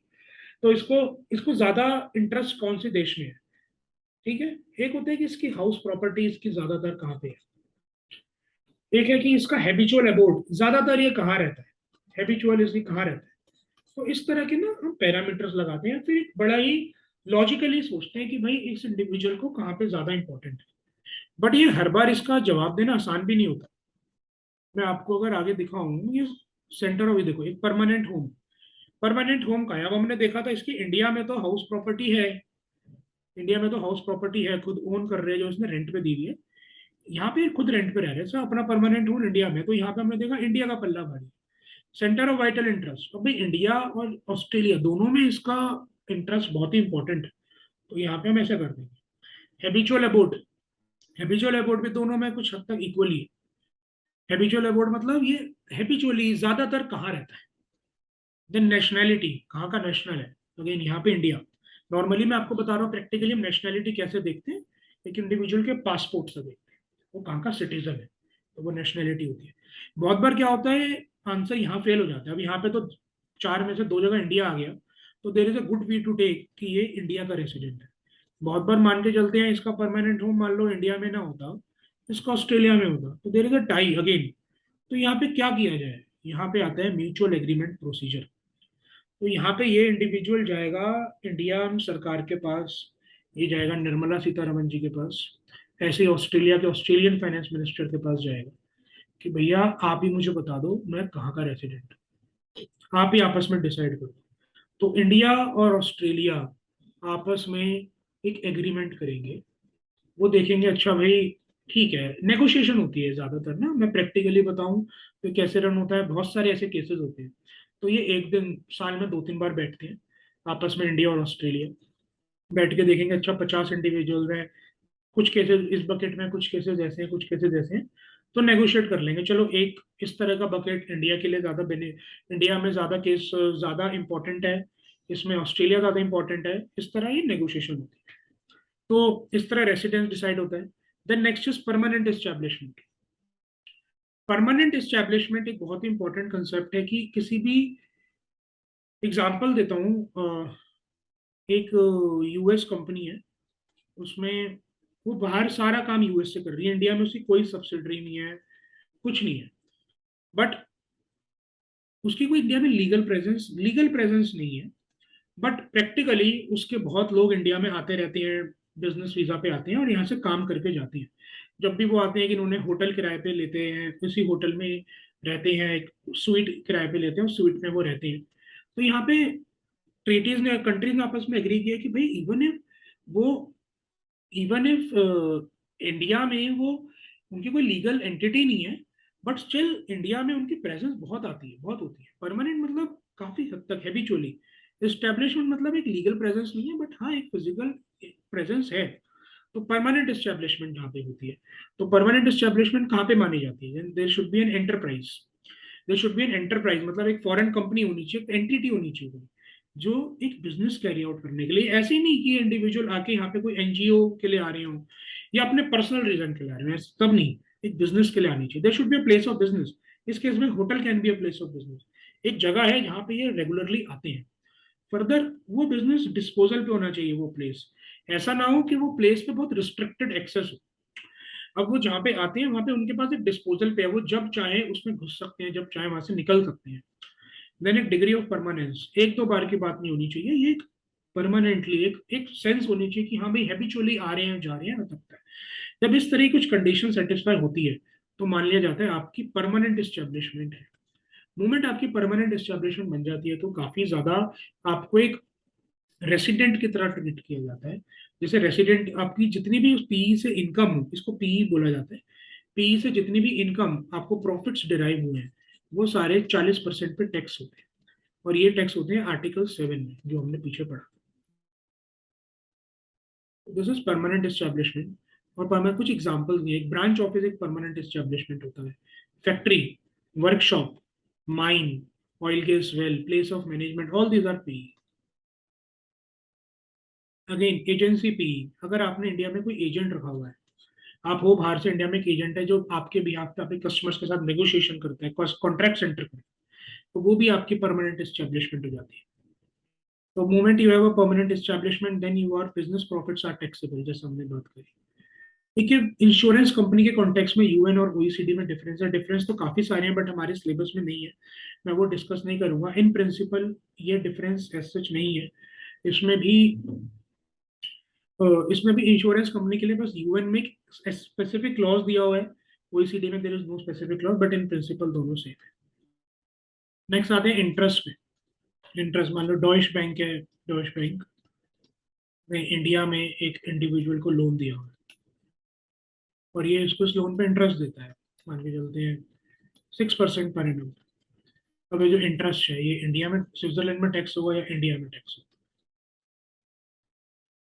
तो इसको इसको ज्यादा इंटरेस्ट कौन से देश में है। ठीक है। एक होता है कि इसकी हाउस प्रॉपर्टीज की ज्यादातर कहाँ पे है। एक है कि इसका हैबिचुअल अबोर्ड, ज्यादातर ये कहाँ रहता है, हैबिचुअल इसकी कहाँ रहता है। तो इस तरह के ना हम पैरामीटर्स लगाते हैं, फिर एक बड़ा ही लॉजिकली सोचते हैं कि भाई इस इंडिविजुअल को कहाँ पे ज्यादा इंपॉर्टेंट है। बट ये हर बार इसका जवाब देना आसान भी नहीं होता। मैं आपको अगर आगे दिखाऊं, ये सेंटर ऑफ, देखो एक परमानेंट होम। परमानेंट होम का है, अब हमने देखा था इसकी इंडिया में तो हाउस प्रॉपर्टी है, इंडिया में तो हाउस प्रॉपर्टी है, खुद ओन कर रहे हैं, जो इसने रेंट पे दी हुई है। यहाँ पे खुद रेंट पे रह रहे हैं सर, अपना परमानेंट होम इंडिया में, तो यहाँ पे हमने देखा इंडिया का पल्ला भारी। सेंटर ऑफ वाइटल इंटरेस्ट, अब भाई इंडिया और ऑस्ट्रेलिया दोनों में इसका इंटरेस्ट बहुत ही इंपॉर्टेंट है, तो यहाँ पे हम ऐसा कर देंगे। हैबिचुअल अबोर्ड, हैबिचुअल अबोर्ड भी दोनों में कुछ हद तक इक्वली है। हैबिचुअल अबोर्ड मतलब ये हैबिचुअली ज्यादातर कहाँ रहता है। देन नेशनैलिटी, कहाँ का नेशनल है, अगेन यहाँ पे इंडिया। नॉर्मली मैं आपको बता रहा हूँ प्रैक्टिकली हम नेशनैलिटी कैसे देखते हैं, एक इंडिविजुअल के पासपोर्ट से देखते हैं वो कहाँ का सिटीजन है, तो वो नेशनैलिटी होती है। बहुत बार क्या होता है, आंसर यहाँ फेल हो जाता है। अब यहाँ पे तो चार में से दो जगह इंडिया आ गया, तो there is a good way to take कि ये इंडिया का रेसिडेंट है। बहुत बार मान के चलते हैं इसका परमानेंट होम मान लो इंडिया में ना होता, इसका ऑस्ट्रेलिया में होता, तो there is a tie again. तो यहाँ पे क्या किया जाए, यहाँ पे आता है म्यूचुअल एग्रीमेंट प्रोसीजर। तो यहाँ पे ये इंडिविजुअल जाएगा इंडिया सरकार के पास, ये जाएगा निर्मला सीतारमन जी के पास, ऐसे ही ऑस्ट्रेलिया के ऑस्ट्रेलियन फाइनेंस मिनिस्टर के पास जाएगा कि भैया आप ही मुझे बता दो मैं कहाँ का रेसिडेंट, आप ही आपस में डिसाइड करो। तो इंडिया और ऑस्ट्रेलिया आपस में एक एग्रीमेंट करेंगे, वो देखेंगे अच्छा भाई ठीक है, नेगोशिएशन होती है ज्यादातर ना, मैं प्रैक्टिकली बताऊं तो कैसे रन होता है, बहुत सारे ऐसे केसेस होते हैं। तो ये एक दिन साल में दो तीन बार बैठते हैं आपस में, इंडिया और ऑस्ट्रेलिया बैठ के देखेंगे अच्छा 50 इंडिविजुअल हैं, कुछ केसेस इस बकेट में, कुछ केसेस ऐसे हैं, कुछ केसेस ऐसे हैं, तो नेगोशिएट कर लेंगे चलो एक इस तरह का बकेट इंडिया के लिए ज्यादा इंडिया में ज्यादा केस ज्यादा इंपॉर्टेंट है, इसमें ऑस्ट्रेलिया ज्यादा इंपॉर्टेंट है, इस तरह ही नेगोशिएशन होती है। तो इस तरह रेसिडेंस डिसाइड होता है। Then next is permanent establishment. Permanent establishment एक बहुत ही इंपॉर्टेंट कंसेप्ट है कि किसी भी, एग्जांपल देता हूँ, एक यूएस कंपनी है, उसमें वो बाहर सारा काम यूएस से कर रही है, इंडिया में उसकी कोई सब्सिडरी नहीं है, कुछ नहीं है, बट उसकी कोई इंडिया में लीगल प्रेजेंस नहीं है। बट प्रैक्टिकली उसके बहुत लोग इंडिया में आते रहते हैं, बिजनेस वीजा पे आते हैं और यहाँ से काम करके जाते हैं। जब भी वो आते हैं कि उन्होंने होटल किराए पे लेते हैं, किसी होटल में रहते हैं, एक स्वीट किराए पे लेते हैं, उस स्वीट में वो रहते हैं। तो यहाँ पे ट्रीटीज ने, कंट्रीज ने आपस में एग्री किया कि भाई वो इवन इफ इंडिया में वो उनकी कोई लीगल एंटिटी नहीं है, बट स्टिल इंडिया में उनकी प्रेजेंस बहुत आती है, बहुत होती है। परमानेंट मतलब काफी हद तक हैबिचुअली, एस्टेब्लिशमेंट मतलब एक लीगल प्रेजेंस नहीं है, बट हाँ एक फिजिकल प्रेजेंस है। तो परमानेंट एस्टेब्लिशमेंट जहाँ पे होती है, तो परमानेंट एस्टेब्लिशमेंट कहाँ पे मानी जाती है, there should be an enterprise. There should be an enterprise मतलब एक फॉरेन कंपनी होनी चाहिए, एंटिटी होनी चाहिए जो एक बिजनेस कैरी आउट करने के लिए, ऐसे ही नहीं कि इंडिविजुअल आके यहाँ पे कोई एनजीओ के लिए आ रहे हो या अपने पर्सनल रीजन के लिए आ रहे हो, तब नहीं, एक बिजनेस के लिए आनी चाहिए। There should be a place of business. इस केस में hotel can be a place of business, एक जगह है जहाँ पे ये रेगुलरली आते हैं। फर्दर वो बिजनेस डिस्पोजल पे होना चाहिए वो प्लेस, ऐसा ना हो कि वो प्लेस पे बहुत रिस्ट्रिक्टेड एक्सेस हो। अब वो जहाँ पे आते हैं वहां पे उनके पास एक डिस्पोजल पे है, वो जब चाहे उसमें घुस सकते हैं, जब चाहे वहां से निकल सकते हैं। देन एक डिग्री ऑफ परमानेंस, एक दो बार की बात नहीं होनी चाहिए, ये एक परमानेंटली एक एक सेंस होनी चाहिए कि हाँ भाई हैबिचुअली आ रहे हैं जा रहे हैं हो सकता है। जब इस तरह की कुछ कंडीशन सेटिस्फाई होती है तो मान लिया जाता है आपकी परमानेंट एस्टेब्लिशमेंट है। मोमेंट आपकी परमानेंट एस्टेब्लिशमेंट बन जाती है तो काफी ज्यादा आपको एक रेसिडेंट की तरह ट्रीट किया जाता है। जैसे रेसिडेंट आपकी जितनी भी पीई से इनकम हो, इसको पीई बोला जाता है, पीई से जितनी भी इनकम आपको प्रॉफिट्स डिराइव हुए हैं वो सारे 40% पे टैक्स होते हैं, और ये टैक्स होते हैं आर्टिकल 7 में जो हमने पीछे पढ़ा। This is permanent establishment. और परमानेंट कुछ एग्जांपल्स दिए, एक ब्रांच ऑफिस एक परमानेंट एस्टेब्लिशमेंट होता है, factory, workshop, mine, oil gas well, place of management, all these are PE. Again agency PE, अगर आपने इंडिया में कोई एजेंट रखा हुआ है, आप हो बाहर से, इंडिया में एक एजेंट है जो आपके बिहाफ पे आपके कस्टमर्स के साथ नेगोशिएशन करता है, कॉन्ट्रैक्ट सेंटर करता है, तो वो भी आपकी परमानेंट एस्टेब्लिशमेंट हो जाती है। तो moment you have a permanent establishment then your business profits are taxable, जैसे हमने बात करी। देखिए, इंश्योरेंस कंपनी के कॉन्टेक्स्ट में यूएन और ओईसीडी में डिफरेंस है। डिफरेंस तो काफी सारे हैं बट हमारे सिलेबस में नहीं है, मैं वो डिस्कस नहीं करूंगा। इन प्रिंसिपल ये डिफरेंस एज सच नहीं है। इसमें भी इसमें भी इंश्योरेंस कंपनी के लिए बस यूएन में स्पेसिफिक क्लॉज दिया हुआ है, ओईसीडी में there is no specific clause, but in principle दोनों सेम है। नेक्स्ट आते हैं इंटरेस्ट पे। इंटरेस्ट मान लो डॉइश बैंक है, डॉइश बैंक ने इंडिया में एक इंडिविजुअल को लोन दिया हुआ है और ये इसको इस लोन पे इंटरेस्ट देता है, मान के चलते हैं 6% पर एनम। अब ये जो इंटरेस्ट है ये इंडिया में, स्विट्जरलैंड में टैक्स होगा या इंडिया में टैक्स होगा,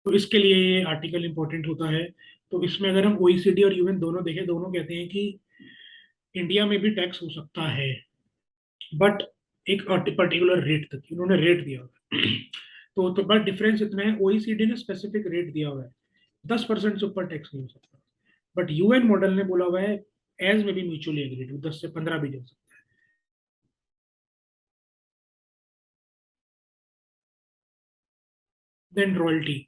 तो इसके लिए ये आर्टिकल इंपॉर्टेंट होता है। तो इसमें अगर हम ओईसीडी और यूएन दोनों देखें, दोनों कहते हैं कि इंडिया में भी टैक्स हो सकता है, बट एक पर्टिकुलर रेट तक इन्होंने रेट दिया हुआ है। तो बस डिफरेंस इतना है, ओईसीडी ने स्पेसिफिक रेट दिया हुआ है, 10% से ऊपर टैक्स नहीं हो सकता, बट यूएन मॉडल ने बोला हुआ है एज में भी म्यूचुअली एग्रीड 10 से 15 भी जा सकता है। देन रॉयल्टी,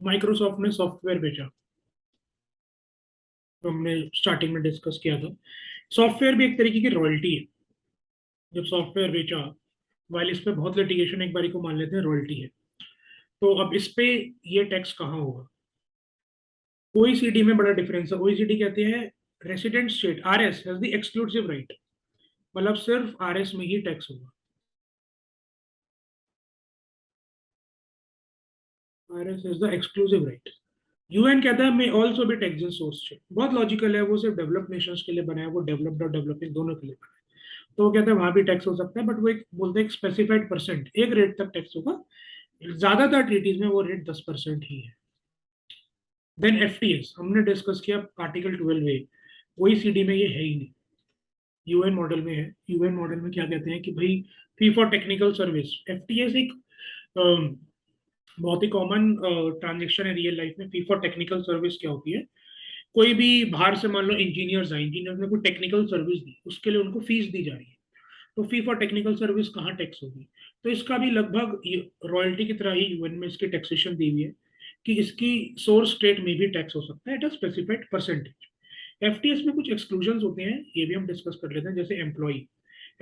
माइक्रोसॉफ्ट ने सॉफ्टवेयर बेचा, तो हमने स्टार्टिंग में डिस्कस किया था। सॉफ्टवेयर भी एक तरीके की रॉयल्टी है। जब सॉफ्टवेयर बेचा, वाइल इस पे बहुत लिटिगेशन, एक बारी को मान लेते हैं रॉयल्टी है, तो अब इस पे ये टैक्स कहाँ होगा। ओईसीडी में बड़ा डिफरेंस है। ओईसीडी कहते हैं resident state RS has the exclusive right, मतलब सिर्फ आरएस में ही टैक्स होगा। RS is the exclusive right. UN कहता है may also be tax source state, बहुत लॉजिकल है, वो सिर्फ डेवलप नेशंस के लिए बनाया, वो डेवलप्ड और डेवलपिंग दोनों के लिए बनाया। तो वो कहते हैं वहां भी टैक्स हो सकता है, बट वो एक बोलते हैं स्पेसिफाइड परसेंट, एक रेट तक टैक्स होगा। ज्यादातर ट्रीटीज में वो रेट 10% ही है। देन एफटीएस हमने डिस्कस किया आर्टिकल 12 में, ओईसीडी में ये है ही नहीं, यूएन मॉडल में है। यूएन मॉडल में क्या कहते हैं कि भाई fee for technical service, FTS एक अम, बहुत ही कॉमन ट्रांजेक्शन है रियल लाइफ में। फी फॉर टेक्निकल सर्विस क्या होती है, कोई भी बाहर से मान लो इंजीनियर्स आए, इंजीनियर्स ने कोई टेक्निकल सर्विस दी, उसके लिए उनको फीस दी जा रही है, तो फी फॉर टेक्निकल सर्विस कहाँ टैक्स होगी। तो इसका भी लगभग रॉयल्टी की तरह ही यूएन में इसकी टैक्सेशन दी हुई है कि इसकी सोर्स स्टेट में भी टैक्स हो सकता है at a specified percentage. FTS में कुछ एक्सक्लूजन होते हैं, ये भी हम डिस्कस कर लेते हैं। जैसे एम्प्लॉय,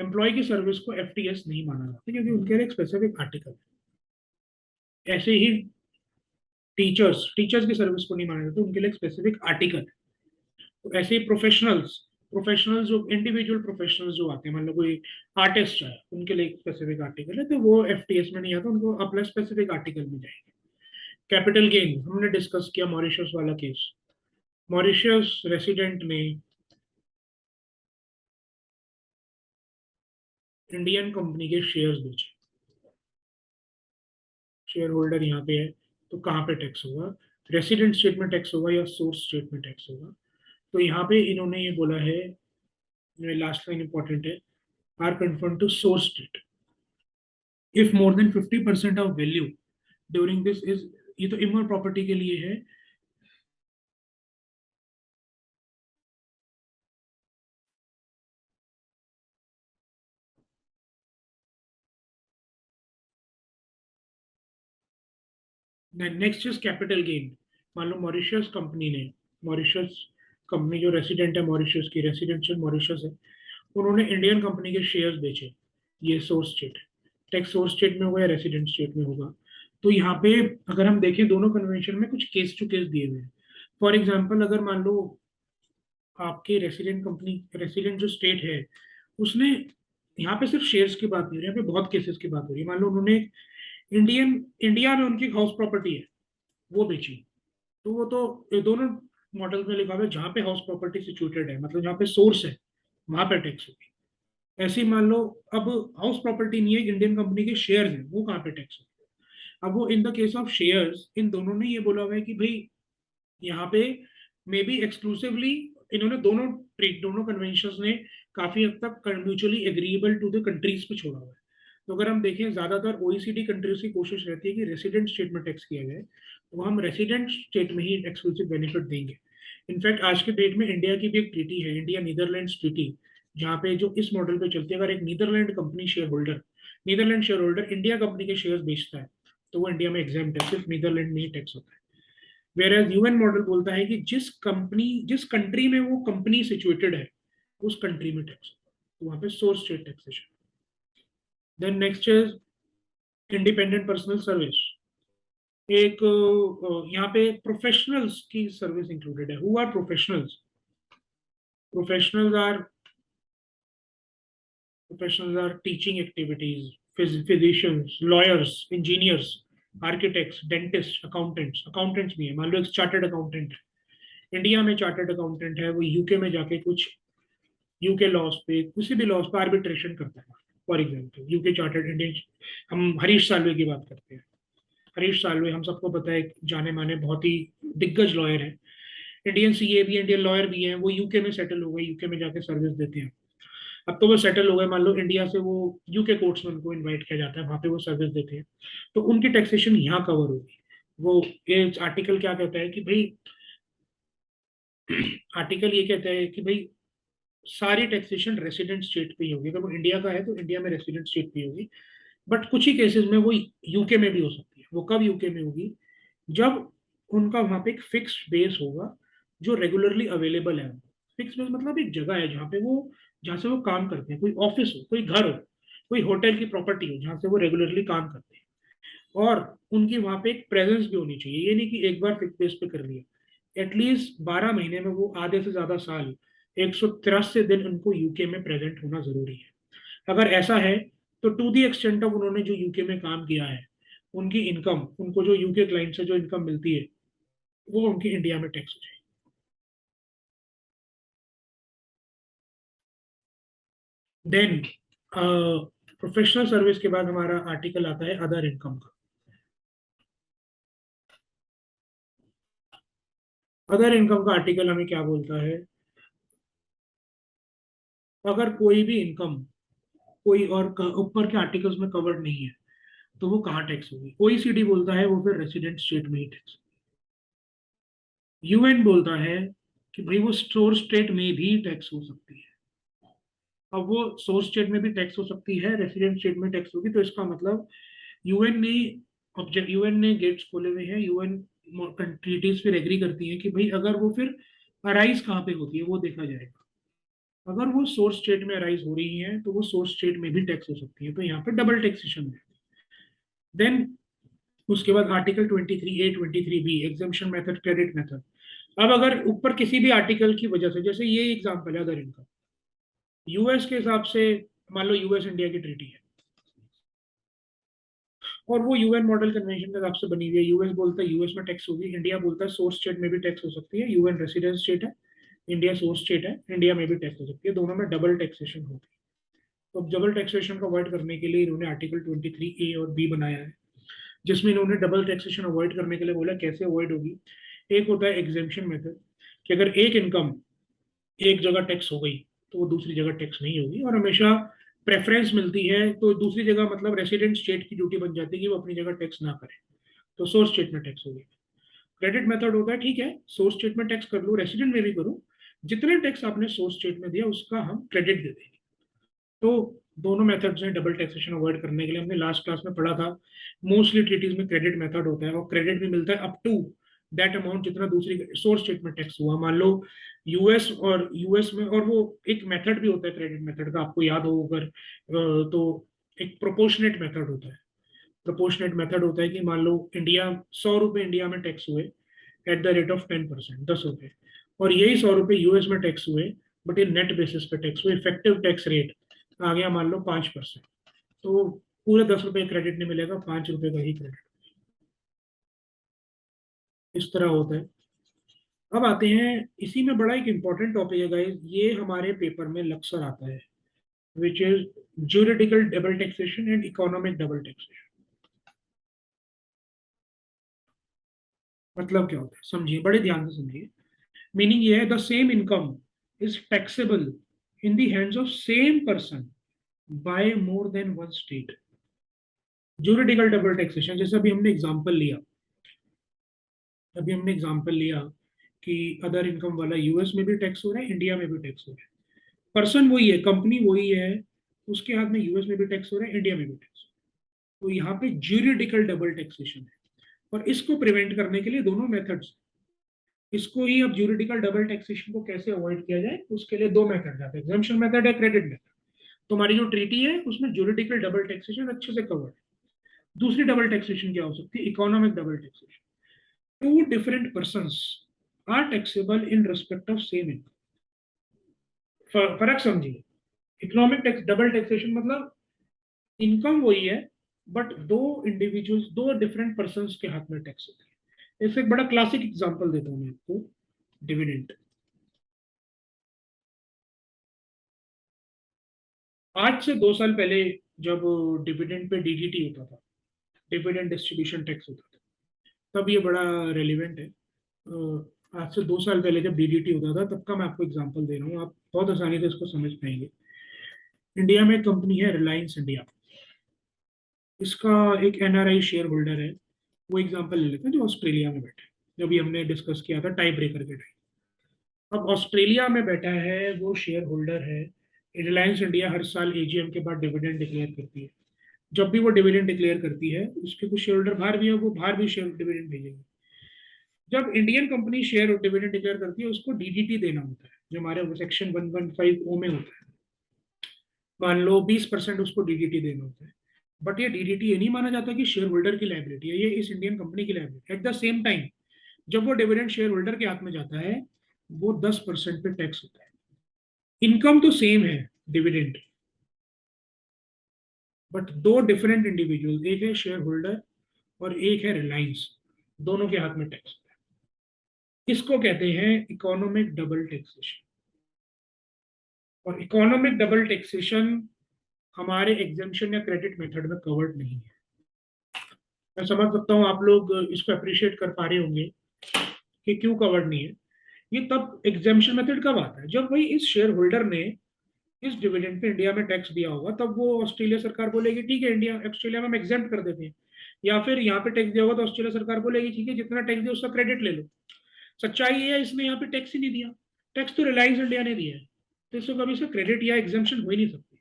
एम्प्लॉय की सर्विस को एफटीएस नहीं माना जाता क्योंकि उनके लिए एक स्पेसिफिक आर्टिकल है। ऐसे ही टीचर्स, टीचर्स की सर्विस को नहीं माना जाता, उनके लिए एक स्पेसिफिक आर्टिकल है। तो ऐसे ही प्रोफेशनल्स, प्रोफेशनल्स जो इंडिविजुअल प्रोफेशनल्स जो आते हैं, मतलब कोई आर्टिस्ट है, उनके लिए एक स्पेसिफिक आर्टिकल है, तो वो एफटीएस में नहीं आता, उनको अपना स्पेसिफिक आर्टिकल में जाएंगे। कैपिटल गेन हमने डिस्कस किया, मॉरिशस वाला केस। मॉरिशस रेसिडेंट ने इंडियन कंपनी के शेयर्स बेचे, शेयर होल्डर यहाँ पे है, तो कहाँ पे टैक्स होगा, रेसिडेंट स्टेट में टैक्स होगा या सोर्स स्टेट में टैक्स होगा। तो यहाँ पे इन्होंने ये बोला है, लास्ट लाइन इंपॉर्टेंट है, are confirm to source state if more than 50% of value during this is, ये तो इमर प्रॉपर्टी के लिए है। Next is capital gain. मान लो मॉरिशस कंपनी ने, मॉरिशस कंपनी जो रेसिडेंट है मॉरिशस की, रेसिडेंशियल मॉरिशस है, उन्होंने इंडियन कंपनी के शेयर्स बेचे, ये source state, tax source state में होगा या रेसिडेंट स्टेट में होगा। तो यहाँ पे अगर हम देखें दोनों कन्वेंशन में कुछ केस टू केस दिए हुए हैं। फॉर एग्जाम्पल अगर मान लो आपके रेसिडेंट कंपनी, रेसिडेंट जो स्टेट है उसने, यहाँ पे सिर्फ शेयर्स की बात नहीं हो रही, यहाँ पे बहुत केसेस की बात हो रही है। मान लो उन्होंने इंडियन, इंडिया में उनकी हाउस प्रॉपर्टी है वो बेची, तो वो तो ये दोनों मॉडल में लिखा हुआ है जहाँ पे हाउस प्रॉपर्टी सिचुएटेड है, मतलब जहाँ पे सोर्स है वहां पे टैक्स होगी। ऐसे ही मान लो अब हाउस प्रॉपर्टी नहीं है, इंडियन कंपनी के शेयर्स हैं, वो कहाँ पे टैक्स होगी। अब वो in the case of shares in दोनों ने ये बोला हुआ है कि भाई यहाँ पे मे बी एक्सक्लूसिवली इन्होंने दोनों कन्वेंशन ने काफी हद तक mutually agreeable to the countries पे छोड़ा हुआ है। तो अगर हम देखें ज्यादातर ओईसीडी कंट्रीज की कोशिश रहती है कि रेसिडेंट स्टेट में टैक्स किया जाए, तो हम रेसिडेंट स्टेट में ही एक्सक्लूसिव बेनिफिट देंगे। इनफैक्ट आज के डेट में इंडिया की भी एक ट्रीटी है, इंडिया नीदरलैंड ट्रीटी, जहाँ पे जो इस मॉडल पे चलती है, अगर एक Netherland company Netherland share holder India company के शेयर बेचता है तो वो इंडिया में एग्जाम्प्ट है, सिर्फ नीदरलैंड में ही टैक्स होता है। वेयर यूएन मॉडल बोलता है कि जिस कंट्री में वो कंपनी सिचुएटेड है उस कंट्री में टैक्स, तो वहां पे source state taxation. Then next is independent personal service. एक यहाँ पे प्रोफेशनल्स की सर्विस इंक्लूडेड है। Who are professionals? Professionals are professionals are teaching activities, physicians, lawyers, engineers, architects, dentist, accountants भी है। मान लो एक चार्टर्ड अकाउंटेंट है, इंडिया में चार्टर्ड अकाउंटेंट है, वो यूके में जाके कुछ यूके लॉस पे, किसी भी लॉस पे आर्बिट्रेशन करता है। For example UK chartered Indian, हम हरीश साल्वे की बात करते हैं। हरीश साल्वे हम सबको पता है, जाने माने बहुत ही दिग्गज लॉयर है, इंडियन सीए भी, इंडियन लॉयर भी है। वो यूके में सेटल हो गए, यूके में जाके सर्विस देते हैं। अब तो वो सेटल हो गए, मान लो इंडिया से वो यूके कोर्ट्स में उनको इनवाइट किया जाता है, वहां पे वो सर्विस देते हैं, तो उनकी टैक्सेशन यहाँ कवर होगी। वो ये आर्टिकल क्या कहता है कि भाई, आर्टिकल ये कहता है कि भाई सारी टैक्सेशन रेसिडेंट स्टेट पे ही होगी। अगर वो इंडिया का है तो इंडिया में रेसिडेंट स्टेट पे ही होगी। बट कुछ ही केसेस में वो यूके में भी हो सकती है। वो कब यूके में होगी? जब उनका वहां पे एक फिक्स बेस होगा जो रेगुलरली अवेलेबल है। फिक्स बेस मतलब एक जगह है जहाँ से वो काम करते हैं, कोई ऑफिस हो, कोई घर हो, कोई होटल की प्रॉपर्टी हो जहाँ से वो रेगुलरली काम करते हैं। और उनकी वहां पे एक प्रेजेंस भी होनी चाहिए। ये नहीं कि एक बार फिक्स बेस पे कर लिया, एटलीस्ट 12 महीने में वो आधे से ज्यादा साल 183 दिन उनको यूके में प्रेजेंट होना जरूरी है। अगर ऐसा है तो टू दी एक्सटेंट ऑफ उन्होंने जो यूके में काम किया है, उनकी इनकम, उनको जो यूके क्लाइंट से जो इनकम मिलती है वो उनकी इंडिया में टैक्स हो जाएगी। देन प्रोफेशनल सर्विस के बाद हमारा आर्टिकल आता है अदर इनकम का। अदर इनकम का आर्टिकल हमें क्या बोलता है? अगर कोई भी इनकम कोई और ऊपर के आर्टिकल्स में कवर्ड नहीं है तो वो कहाँ टैक्स होगी? ओईसीडी बोलता है वो फिर रेसिडेंट स्टेट में ही टैक्स। यूएन बोलता है कि भाई वो सोर्स स्टेट में भी टैक्स हो सकती है। अब वो सोर्स स्टेट में भी टैक्स हो सकती है, रेसिडेंट स्टेट में टैक्स होगी, तो इसका मतलब यूएन ने यूएन ने गेट्स खोले हुए हैं। यूएन कंट्रीज फिर एग्री करती है कि भाई अगर वो फिर अराइज कहाँ पे होती है वो देखा जाएगा। अगर वो सोर्स स्टेट में अराइज हो रही है तो वो सोर्स स्टेट में भी टैक्स हो सकती है, तो यहाँ पे डबल टैक्सेशन है। देन उसके बाद article 23A, 23B, exemption method, credit method. अब अगर ऊपर किसी भी आर्टिकल की वजह से, जैसे ये एग्जांपल है अदर इनकम, यूएस के हिसाब से, मान लो यूएस इंडिया की ट्रीटी है और वो यूएन मॉडल कन्वेंशन के हिसाब से बनी हुई है। यूएस बोलता है यूएस में टैक्स होगी, इंडिया बोलता है सोर्स स्टेट में भी टैक्स हो सकती है। यूएन रेसिडेंस स्टेट है, इंडिया सोर्स स्टेट है, इंडिया में भी टैक्स हो सकती है, दोनों में डबल टैक्सेशन होगी। तो डबल टैक्सेशन को अवॉइड करने के लिए इन्होंने आर्टिकल 23A और बी बनाया है, जिसमें इन्होंने डबल टैक्सेशन अवॉइड करने के लिए बोला कैसे अवॉइड होगी। एक होता है एग्जेम्पशन मेथड, कि अगर एक इनकम एक जगह टैक्स हो गई तो वो दूसरी जगह टैक्स नहीं होगी, और हमेशा प्रेफरेंस मिलती है तो दूसरी जगह, मतलब रेसिडेंट स्टेट की ड्यूटी बन जाती है कि वो अपनी जगह टैक्स ना करे, तो सोर्स स्टेट में टैक्स होगी। क्रेडिट मेथड होता है, ठीक है सोर्स स्टेट में टैक्स कर लो, रेसिडेंट में भी करो, जितने टैक्स आपने सोर्स स्टेट में दिया उसका हम क्रेडिट दे देंगे। तो दोनों मेथड्स हैं डबल टैक्सेशन अवॉइड करने के लिए। हमने लास्ट क्लास में पढ़ा था, मोस्टली ट्रीटीज में क्रेडिट मेथड होता है और क्रेडिट भी मिलता है अप टू दैट अमाउंट जितना दूसरी सोर्स स्टेट में टैक्स हुआ। मान लो यूएस में, और वो एक मेथड भी होता है क्रेडिट मेथड का, आपको याद हो अगर तो एक प्रोपोर्शनेट मेथड होता है। प्रोपोर्शनेट मेथड होता है कि मान लो इंडिया 100 रुपए इंडिया में टैक्स हुए एट द रेट ऑफ 10%, 10 रुपए, और यही 100 रुपए यूएस में टैक्स हुए बट ये नेट बेसिस पे टैक्स हुए, इफेक्टिव टैक्स रेट आ गया मान लो 5%, तो पूरे 10 रुपए क्रेडिट नहीं मिलेगा, 5 रुपए का ही क्रेडिट। इस तरह होता है। अब आते हैं, इसी में बड़ा एक इंपॉर्टेंट टॉपिक है गाइस, ये हमारे पेपर में अक्सर आता है, which is juridical double taxation and economic double taxation. मतलब क्या होता है, समझिए, बड़े ध्यान से समझिए। मीनिंग ये है, the same income is taxable in the hands of same person by more than one state. Juridical double taxation, जैसे अभी हमने एग्जांपल लिया कि अदर इनकम वाला यूएस में भी टैक्स हो रहा है, इंडिया में भी टैक्स हो रहा है। पर्सन वही है, कंपनी वही है, उसके हाथ में यूएस में भी टैक्स हो रहा है, इंडिया में भी टैक्स। तो यहाँ पे ज्यूरिडिकल डबल टैक्सेशन है, और इसको प्रिवेंट करने के लिए दोनों मेथड्स। इसको ही, अब ज्यूरिडिकल डबल टैक्सेशन को कैसे अवॉइड किया जाए, उसके लिए दो मेथड आते हैं, एग्जम्पशन मेथड है, क्रेडिट मेथड। तो हमारी जो ट्रीटी है उसमें ज्यूरिडिकल डबल टैक्सेशन अच्छे से कवर्ड है। दूसरी डबल टैक्सेशन क्या हो सकती है, economic double taxation. Two different persons are taxable in respect of same income. फर्क समझिए। इकोनॉमिक टैक्स डबल टैक्सेशन मतलब इनकम वही है, बट दो इंडिविजुअल्स, दो डिफरेंट पर्सन के हाथ में टैक्स होता है। इससे एक बड़ा क्लासिक एग्जांपल देता हूं मैं आपको, डिविडेंड। आज से 2 साल पहले जब डिविडेंड पे डीडीटी होता था, डिविडेंड डिस्ट्रीब्यूशन टैक्स होता था, तब ये बड़ा रेलिवेंट है। आज से 2 साल पहले जब डीडीटी होता था, तब का मैं आपको एग्जांपल दे रहा हूँ, आप बहुत आसानी से इसको समझ पाएंगे। इंडिया में एक कंपनी है रिलायंस इंडिया, इसका एक एनआरआई शेयर होल्डर है। वो एग्जांपल ले लेते हैं, जो ऑस्ट्रेलिया में बैठे, जो भी हमने डिस्कस किया था टाई ब्रेकर के टाइम। अब ऑस्ट्रेलिया में बैठा है, वो शेयर होल्डर है। रिलायंस इंडिया हर साल एजीएम के बाद डिविडेंड डिक्लेयर करती है। जब भी वो डिविडेंड डिक्लेयर करती है, उसके कुछ शेयर होल्डर बाहर भी है, वो बाहर भी शेयर डिविडेंड भेजेंगे। जब Indian company share dividend declare करती है, उसको डीडीटी देना होता है, जो हमारे सेक्शन 115 ओ में होता है। मान लो 20% उसको डीडीटी देना होता है। बट ये डीडीटी ये नहीं माना जाता कि शेयर होल्डर की लाइबिलिटी है, ये इस इंडियन कंपनी की liability. At the same time, जब वो डिविडेंड शेयर होल्डर के हाथ में जाता है, वो 10% पे टैक्स होता है। इनकम तो सेम है, डिविडेंड, बट दो डिफरेंट इंडिविजुअल, एक है शेयर होल्डर और एक है रिलायंस, दोनों के हाथ में टैक्स होता है। इसको कहते हैं इकोनॉमिक डबल टैक्सेशन। और इकोनॉमिक डबल टैक्सेशन हमारे एग्जेम्पशन या क्रेडिट मेथड में कवर्ड नहीं है। मैं समझ सकता हूँ आप लोग इसको अप्रिशिएट कर पा रहे होंगे कि क्यों कवर्ड नहीं है। ये तब एग्जेम्पशन मेथड कब आता है, जब भाई इस शेयर होल्डर ने इस डिविडेंड पे इंडिया में टैक्स दिया होगा, तब वो ऑस्ट्रेलिया सरकार बोलेगी ठीक है, इंडिया ऑस्ट्रेलिया में हम एग्जेम्प्ट कर देते हैं। या फिर यहाँ पे टैक्स दिया होगा, तो ऑस्ट्रेलिया सरकार बोलेगी ठीक है, जितना टैक्स दिया उसका क्रेडिट ले लो। सच्चाई ये है, इसने यहाँ पे टैक्स ही नहीं दिया, टैक्स तो रिलायंस इंडिया ने दिया है, तो इसको कभी से क्रेडिट या एग्जेम्पशन हो ही नहीं सकती।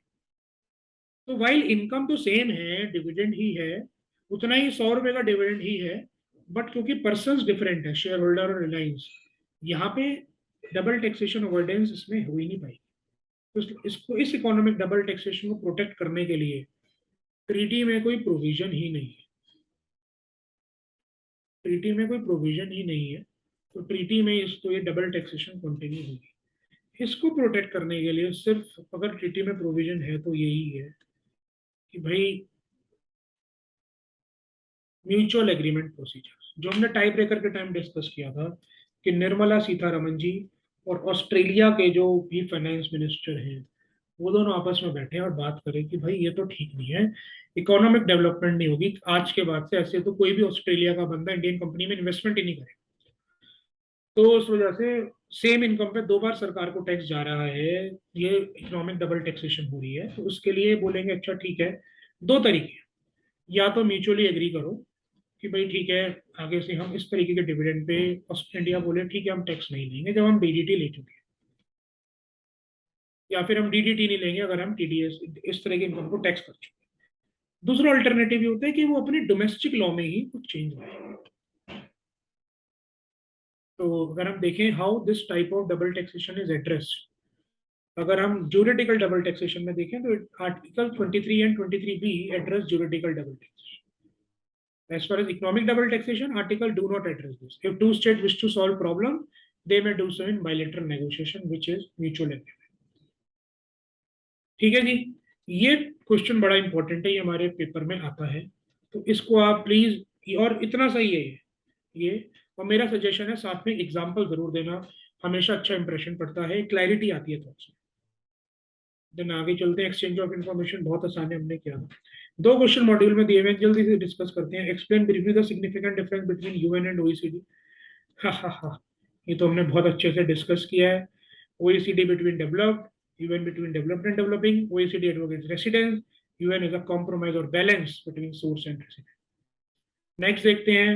तो वाइल इनकम तो सेम है, डिविडेंड ही है, उतना ही 100 रुपए का डिविडेंड ही है, बट क्योंकि पर्सन डिफरेंट है, शेयर होल्डर और रिलायंस, यहाँ पे डबल टैक्सेशन अवॉइडेंस इसमें हो ही नहीं पाई। तो इसको, इस इकोनॉमिक डबल टैक्सेशन को प्रोटेक्ट करने के लिए ट्रीटी में कोई प्रोविजन ही नहीं है। ट्रीटी में कोई प्रोविजन ही नहीं है, तो ट्रीटी में इसको, ये डबल टैक्सेशन कंटिन्यू होगी। इसको प्रोटेक्ट करने के लिए सिर्फ, अगर ट्रीटी में प्रोविजन है तो यही है कि भाई म्यूचुअल एग्रीमेंट प्रोसीजर, जो हमने टाई ब्रेकर के टाइम डिस्कस किया था, कि निर्मला सीतारमन जी और ऑस्ट्रेलिया के जो भी फाइनेंस मिनिस्टर हैं, वो दोनों आपस में बैठे और बात करें कि भाई ये तो ठीक नहीं है, इकोनॉमिक डेवलपमेंट नहीं होगी आज के बाद से, ऐसे तो कोई भी ऑस्ट्रेलिया का बंदा इंडियन कंपनी में इन्वेस्टमेंट ही नहीं करेगा। तो उस वजह से सेम इनकम पे 2 बार सरकार को टैक्स जा रहा है, ये इकोनॉमिक डबल टैक्सेशन हो रही है। तो उसके लिए बोलेंगे अच्छा ठीक है, दो तरीके हैं, या तो म्यूचुअली एग्री करो कि भाई ठीक है, आगे से हम इस तरीके के डिविडेंड पे इंडिया बोले ठीक है हम टैक्स नहीं लेंगे जब हम डीडीटी ले चुके हैं, या फिर हम डीडीटी नहीं लेंगे अगर हम टीडीएस, इस तरह के इनकम को टैक्स कर चुके हैं। दूसरा अल्टरनेटिव ये होता है कि वो अपने डोमेस्टिक लॉ में ही कुछ चेंज लाए। तो अगर हम देखें how this type of double taxation is addressed, अगर हम ज्यूरिडिकल डबल टैक्सेशन में देखें, तो article 23 and 23B address juridical double taxation. As far as economic double taxation, article do not address this. If two states wish to solve problem, they may do so in bilateral negotiation, which is mutual agreement. ठीक है जी, ये क्वेश्चन बड़ा इंपॉर्टेंट है, ये हमारे पेपर में आता है, तो इसको आप प्लीज, और इतना सही है ये और मेरा सजेशन है साथ में एग्जाम्पल जरूर देना, हमेशा अच्छा इंप्रेशन पड़ता है, क्लैरिटी आती है थॉट्स में। देन आगे चलते हैं, एक्सचेंज ऑफ इन्फॉर्मेशन बहुत आसान है, हमने किया। दो क्वेश्चन मॉड्यूल में दिए हुए हैं, जल्दी से डिस्कस करते हैं। Explain briefly the significant difference between UN and OECD. हा हा हा, ये तो हमने बहुत अच्छे से डिस्कस किया है। OECD between developed, UN between developed and developing, OECD advocates residence, UN is a compromise or balance between source and resident. Next देखते हैं,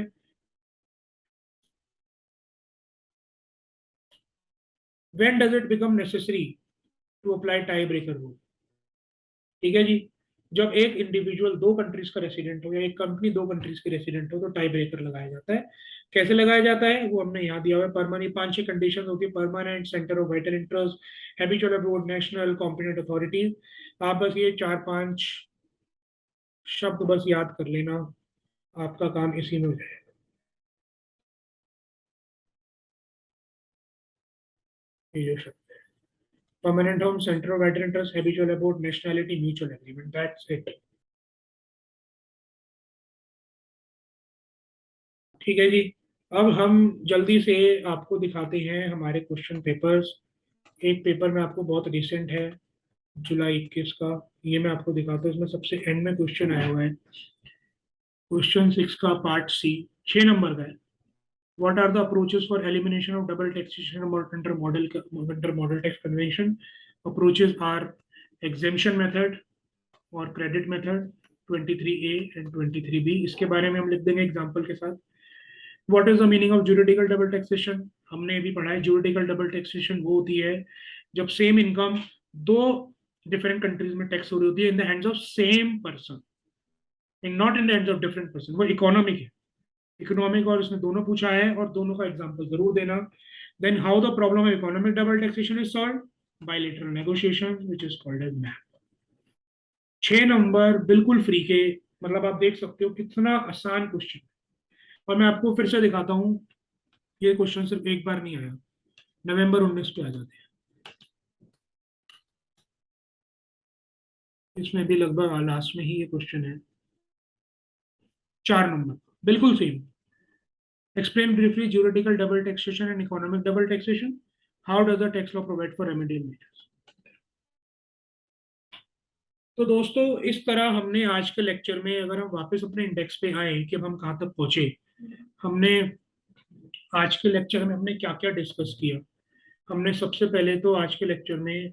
when does it become necessary to apply tie breaker rule? ठीक है जी, जब एक इंडिविजुअल दो कंट्रीज का रेसिडेंट हो या एक कंपनी दो कंट्रीज की रेसिडेंट हो तो टाई ब्रेकर लगाया जाता है। कैसे लगाया जाता है वो हमने यहाँ दिया हुआ है। परमानेंट, पांच छह कंडीशन होती है, permanent, centre of vital interest, habitual abroad, national, competent authorities. आप बस ये चार पांच शब्द बस याद कर लेना, आपका काम इसी में हो जाएगा। ये जो शब्द, permanent home, centre of vital interest, habitual abroad, nationality, mutual agreement, that's it. ठीक है जी, अब हम जल्दी से आपको दिखाते हैं हमारे क्वेश्चन पेपर्स। एक पेपर में आपको बहुत रिसेंट है, जुलाई 21 का, ये मैं आपको दिखाता हूँ। इसमें सबसे एंड में क्वेश्चन आया हुआ है, क्वेश्चन 6 का पार्ट सी, 6 नंबर का है। What are the approaches for elimination of double taxation under model tax convention? Approaches are exemption method और credit method, 23A and 23B। इसके बारे में हम लिख देंगे एग्जाम्पल के साथ। What is the meaning of juridical double taxation? हमने भी पढ़ा है, ज्यूरिडिकल डबल टैक्सेशन वो होती है जब सेम इनकम दो डिफरेंट कंट्रीज में टैक्स हो रही होती है in the hands of same person, in not in the hands of different person. वो इकोनॉमिक है, इकोनॉमिक, और इसमें दोनों पूछा है और दोनों का एग्जांपल जरूर देना। Then how the problem of economic double taxation is solve? Bilateral negotiation which is called as MAP. 6 number बिल्कुल फ्री के, मतलब आप देख सकते हो कितना आसान क्वेश्चन। और मैं आपको फिर से दिखाता हूँ, ये क्वेश्चन सिर्फ एक बार नहीं आया, नवंबर 19 पे आ जाते हैं। इसमें भी लगभग लास्ट में ही ये क्वेश्चन है, 4 नंबर, बिल्कुल same. Explain briefly juridical double taxation and economic double taxation, how does the tax law provide for remedial measures? तो दोस्तों इस तरह हमने आज के लेक्चर में, अगर हम वापस अपने इंडेक्स पे आए कि अब हम कहाँ तक पहुंचे, हमने आज के लेक्चर में हमने क्या क्या डिस्कस किया। हमने सबसे पहले तो आज के लेक्चर में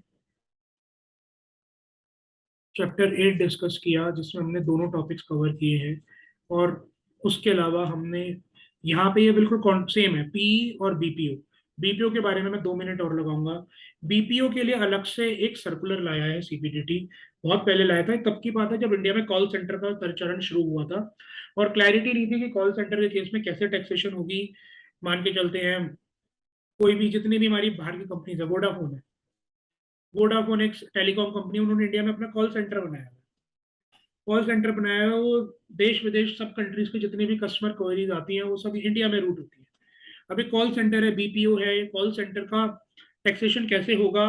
चैप्टर 8 डिस्कस किया, जिसमें हमने दोनों टॉपिक्स कवर किए हैं। और उसके अलावा हमने यहाँ पे ये बिल्कुल सेम है, पी और बीपीओ। बीपीओ के बारे में मैं 2 मिनट और लगाऊंगा। बीपीओ के लिए अलग से एक सर्कुलर लाया है सीपीडीटी, बहुत पहले लाया था, तब की बात है जब इंडिया में कॉल सेंटर का प्रचलन शुरू हुआ था और क्लैरिटी नहीं थी कि कॉल सेंटर के केस में कैसे टैक्सेशन होगी। मान के चलते हैं, कोई भी, जितनी भी हमारी बाहर की कंपनीज है, वोडाफोन है, वोडाफोन एक टेलीकॉम कंपनी, उन्होंने इंडिया में अपना कॉल सेंटर बनाया है। कॉल सेंटर बनाया है, वो देश विदेश सब कंट्रीज की जितनी भी कस्टमर क्वेरीज आती हैं वो सब इंडिया में रूट होती है। अभी कॉल सेंटर है, बीपीओ है, कॉल सेंटर का टैक्सेशन कैसे होगा?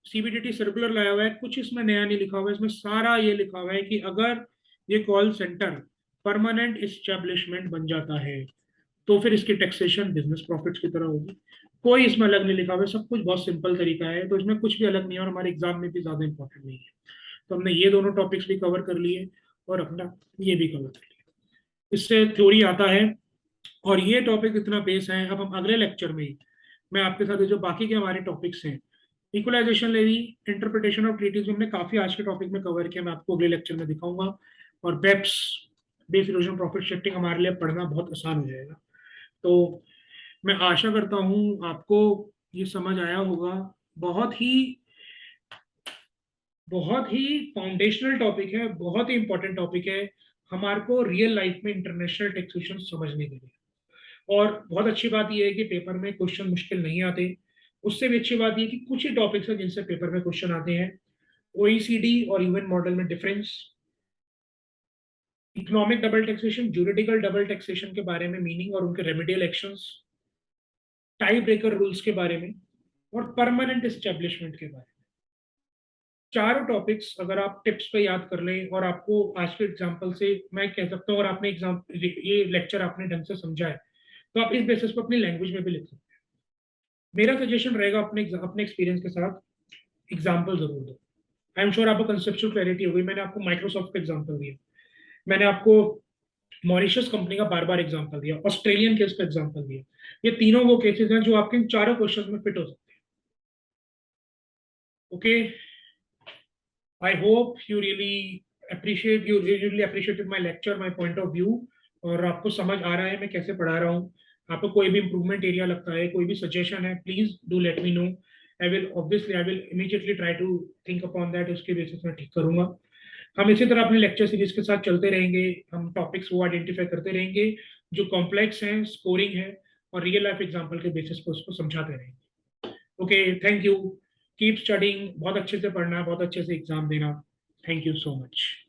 सीबीडीटी सर्कुलर लाया हुआ है, कुछ इसमें नया नहीं लिखा हुआ है। इसमें सारा ये लिखा हुआ है कि अगर ये कॉल सेंटर परमानेंट इस्टेब्लिशमेंट बन जाता है तो फिर इसकी टैक्सेशन बिजनेस प्रॉफिट्स की तरह होगी। कोई इसमें अलग नहीं लिखा हुआ है, सब कुछ बहुत सिंपल तरीका है, तो इसमें कुछ भी अलग नहीं है और हमारे एग्जाम में भी ज्यादा इंपॉर्टेंट नहीं है। तो हमने ये दोनों टॉपिक्स भी कवर कर लिए और अपना ये भी कवर कर लिया। इससे थ्योरी आता है और ये टॉपिक इतना बेस है। अब हम अगले लेक्चर में मैं आपके साथ जो बाकी के हमारे टॉपिक्स हैं, equalization levy, interpretation of treaties, हमने काफी आज के टॉपिक में कवर किया, मैं आपको अगले लेक्चर में दिखाऊंगा। और BEPS, base erosion profit shifting, हमारे लिए पढ़ना बहुत आसान हो जाएगा। तो मैं आशा करता हूं आपको ये समझ आया होगा। बहुत ही बहुत ही फाउंडेशनल टॉपिक है, बहुत ही इंपॉर्टेंट टॉपिक है हमारे को रियल लाइफ में इंटरनेशनल टैक्सेशन समझने के लिए। और बहुत अच्छी बात यह है कि पेपर में क्वेश्चन मुश्किल नहीं आते। उससे भी अच्छी बात यह कि कुछ ही टॉपिक्स हैं जिनसे पेपर में क्वेश्चन आते हैं। ओईसीडी और यूएन मॉडल में difference, economic double taxation, juridical double taxation के बारे में मीनिंग और उनके remedial actions, tie breaker rules के बारे में और परमानेंट एस्टेब्लिशमेंट के बारे में। चारों टॉपिक्स अगर आप टिप्स पे याद कर लें और आपको आज के एग्जांपल से मैं कह सकता हूँ, और आपने एग्जाम ये लेक्चर आपने ढंग से समझा है तो आप इस बेसिस पर अपनी लैंग्वेज में भी लिख सकते हैं। मेरा सजेशन रहेगा अपने एक्सपीरियंस के साथ एग्जाम्पल जरूर दो। आई एम श्योर आपको कंसेप्चुअल क्लैरिटी होगी। मैंने आपको माइक्रोसॉफ्ट का एग्जाम्पल दिया, मैंने आपको मॉरिशस कंपनी का बार बार एग्जाम्पल दिया, ऑस्ट्रेलियन केस का एग्जाम्पल दिया। ये तीनों वो केसेस हैं जो आपके इन चारों क्वेश्चन में फिट हो सकते हैं। Okay, I hope you really appreciated my lecture, my point of view, और आपको समझ आ रहा है मैं कैसे पढ़ा रहा हूँ। आपको कोई भी इंप्रूवमेंट एरिया लगता है, कोई भी सजेशन है, please do let me know. I will immediately try to think upon that, उसके बेसिस में ठीक करूंगा। हम इसी तरह अपने लेक्चर सीरीज के साथ चलते रहेंगे। हम टॉपिक्स वो आइडेंटिफाई करते रहेंगे जो कॉम्प्लेक्स हैं, स्कोरिंग है, और रियल लाइफ एग्जांपल के बेसिस पर उसको समझाते रहेंगे। Okay, thank you. Keep studying, बहुत अच्छे से पढ़ना, बहुत अच्छे से एग्जाम देना। Thank you so much.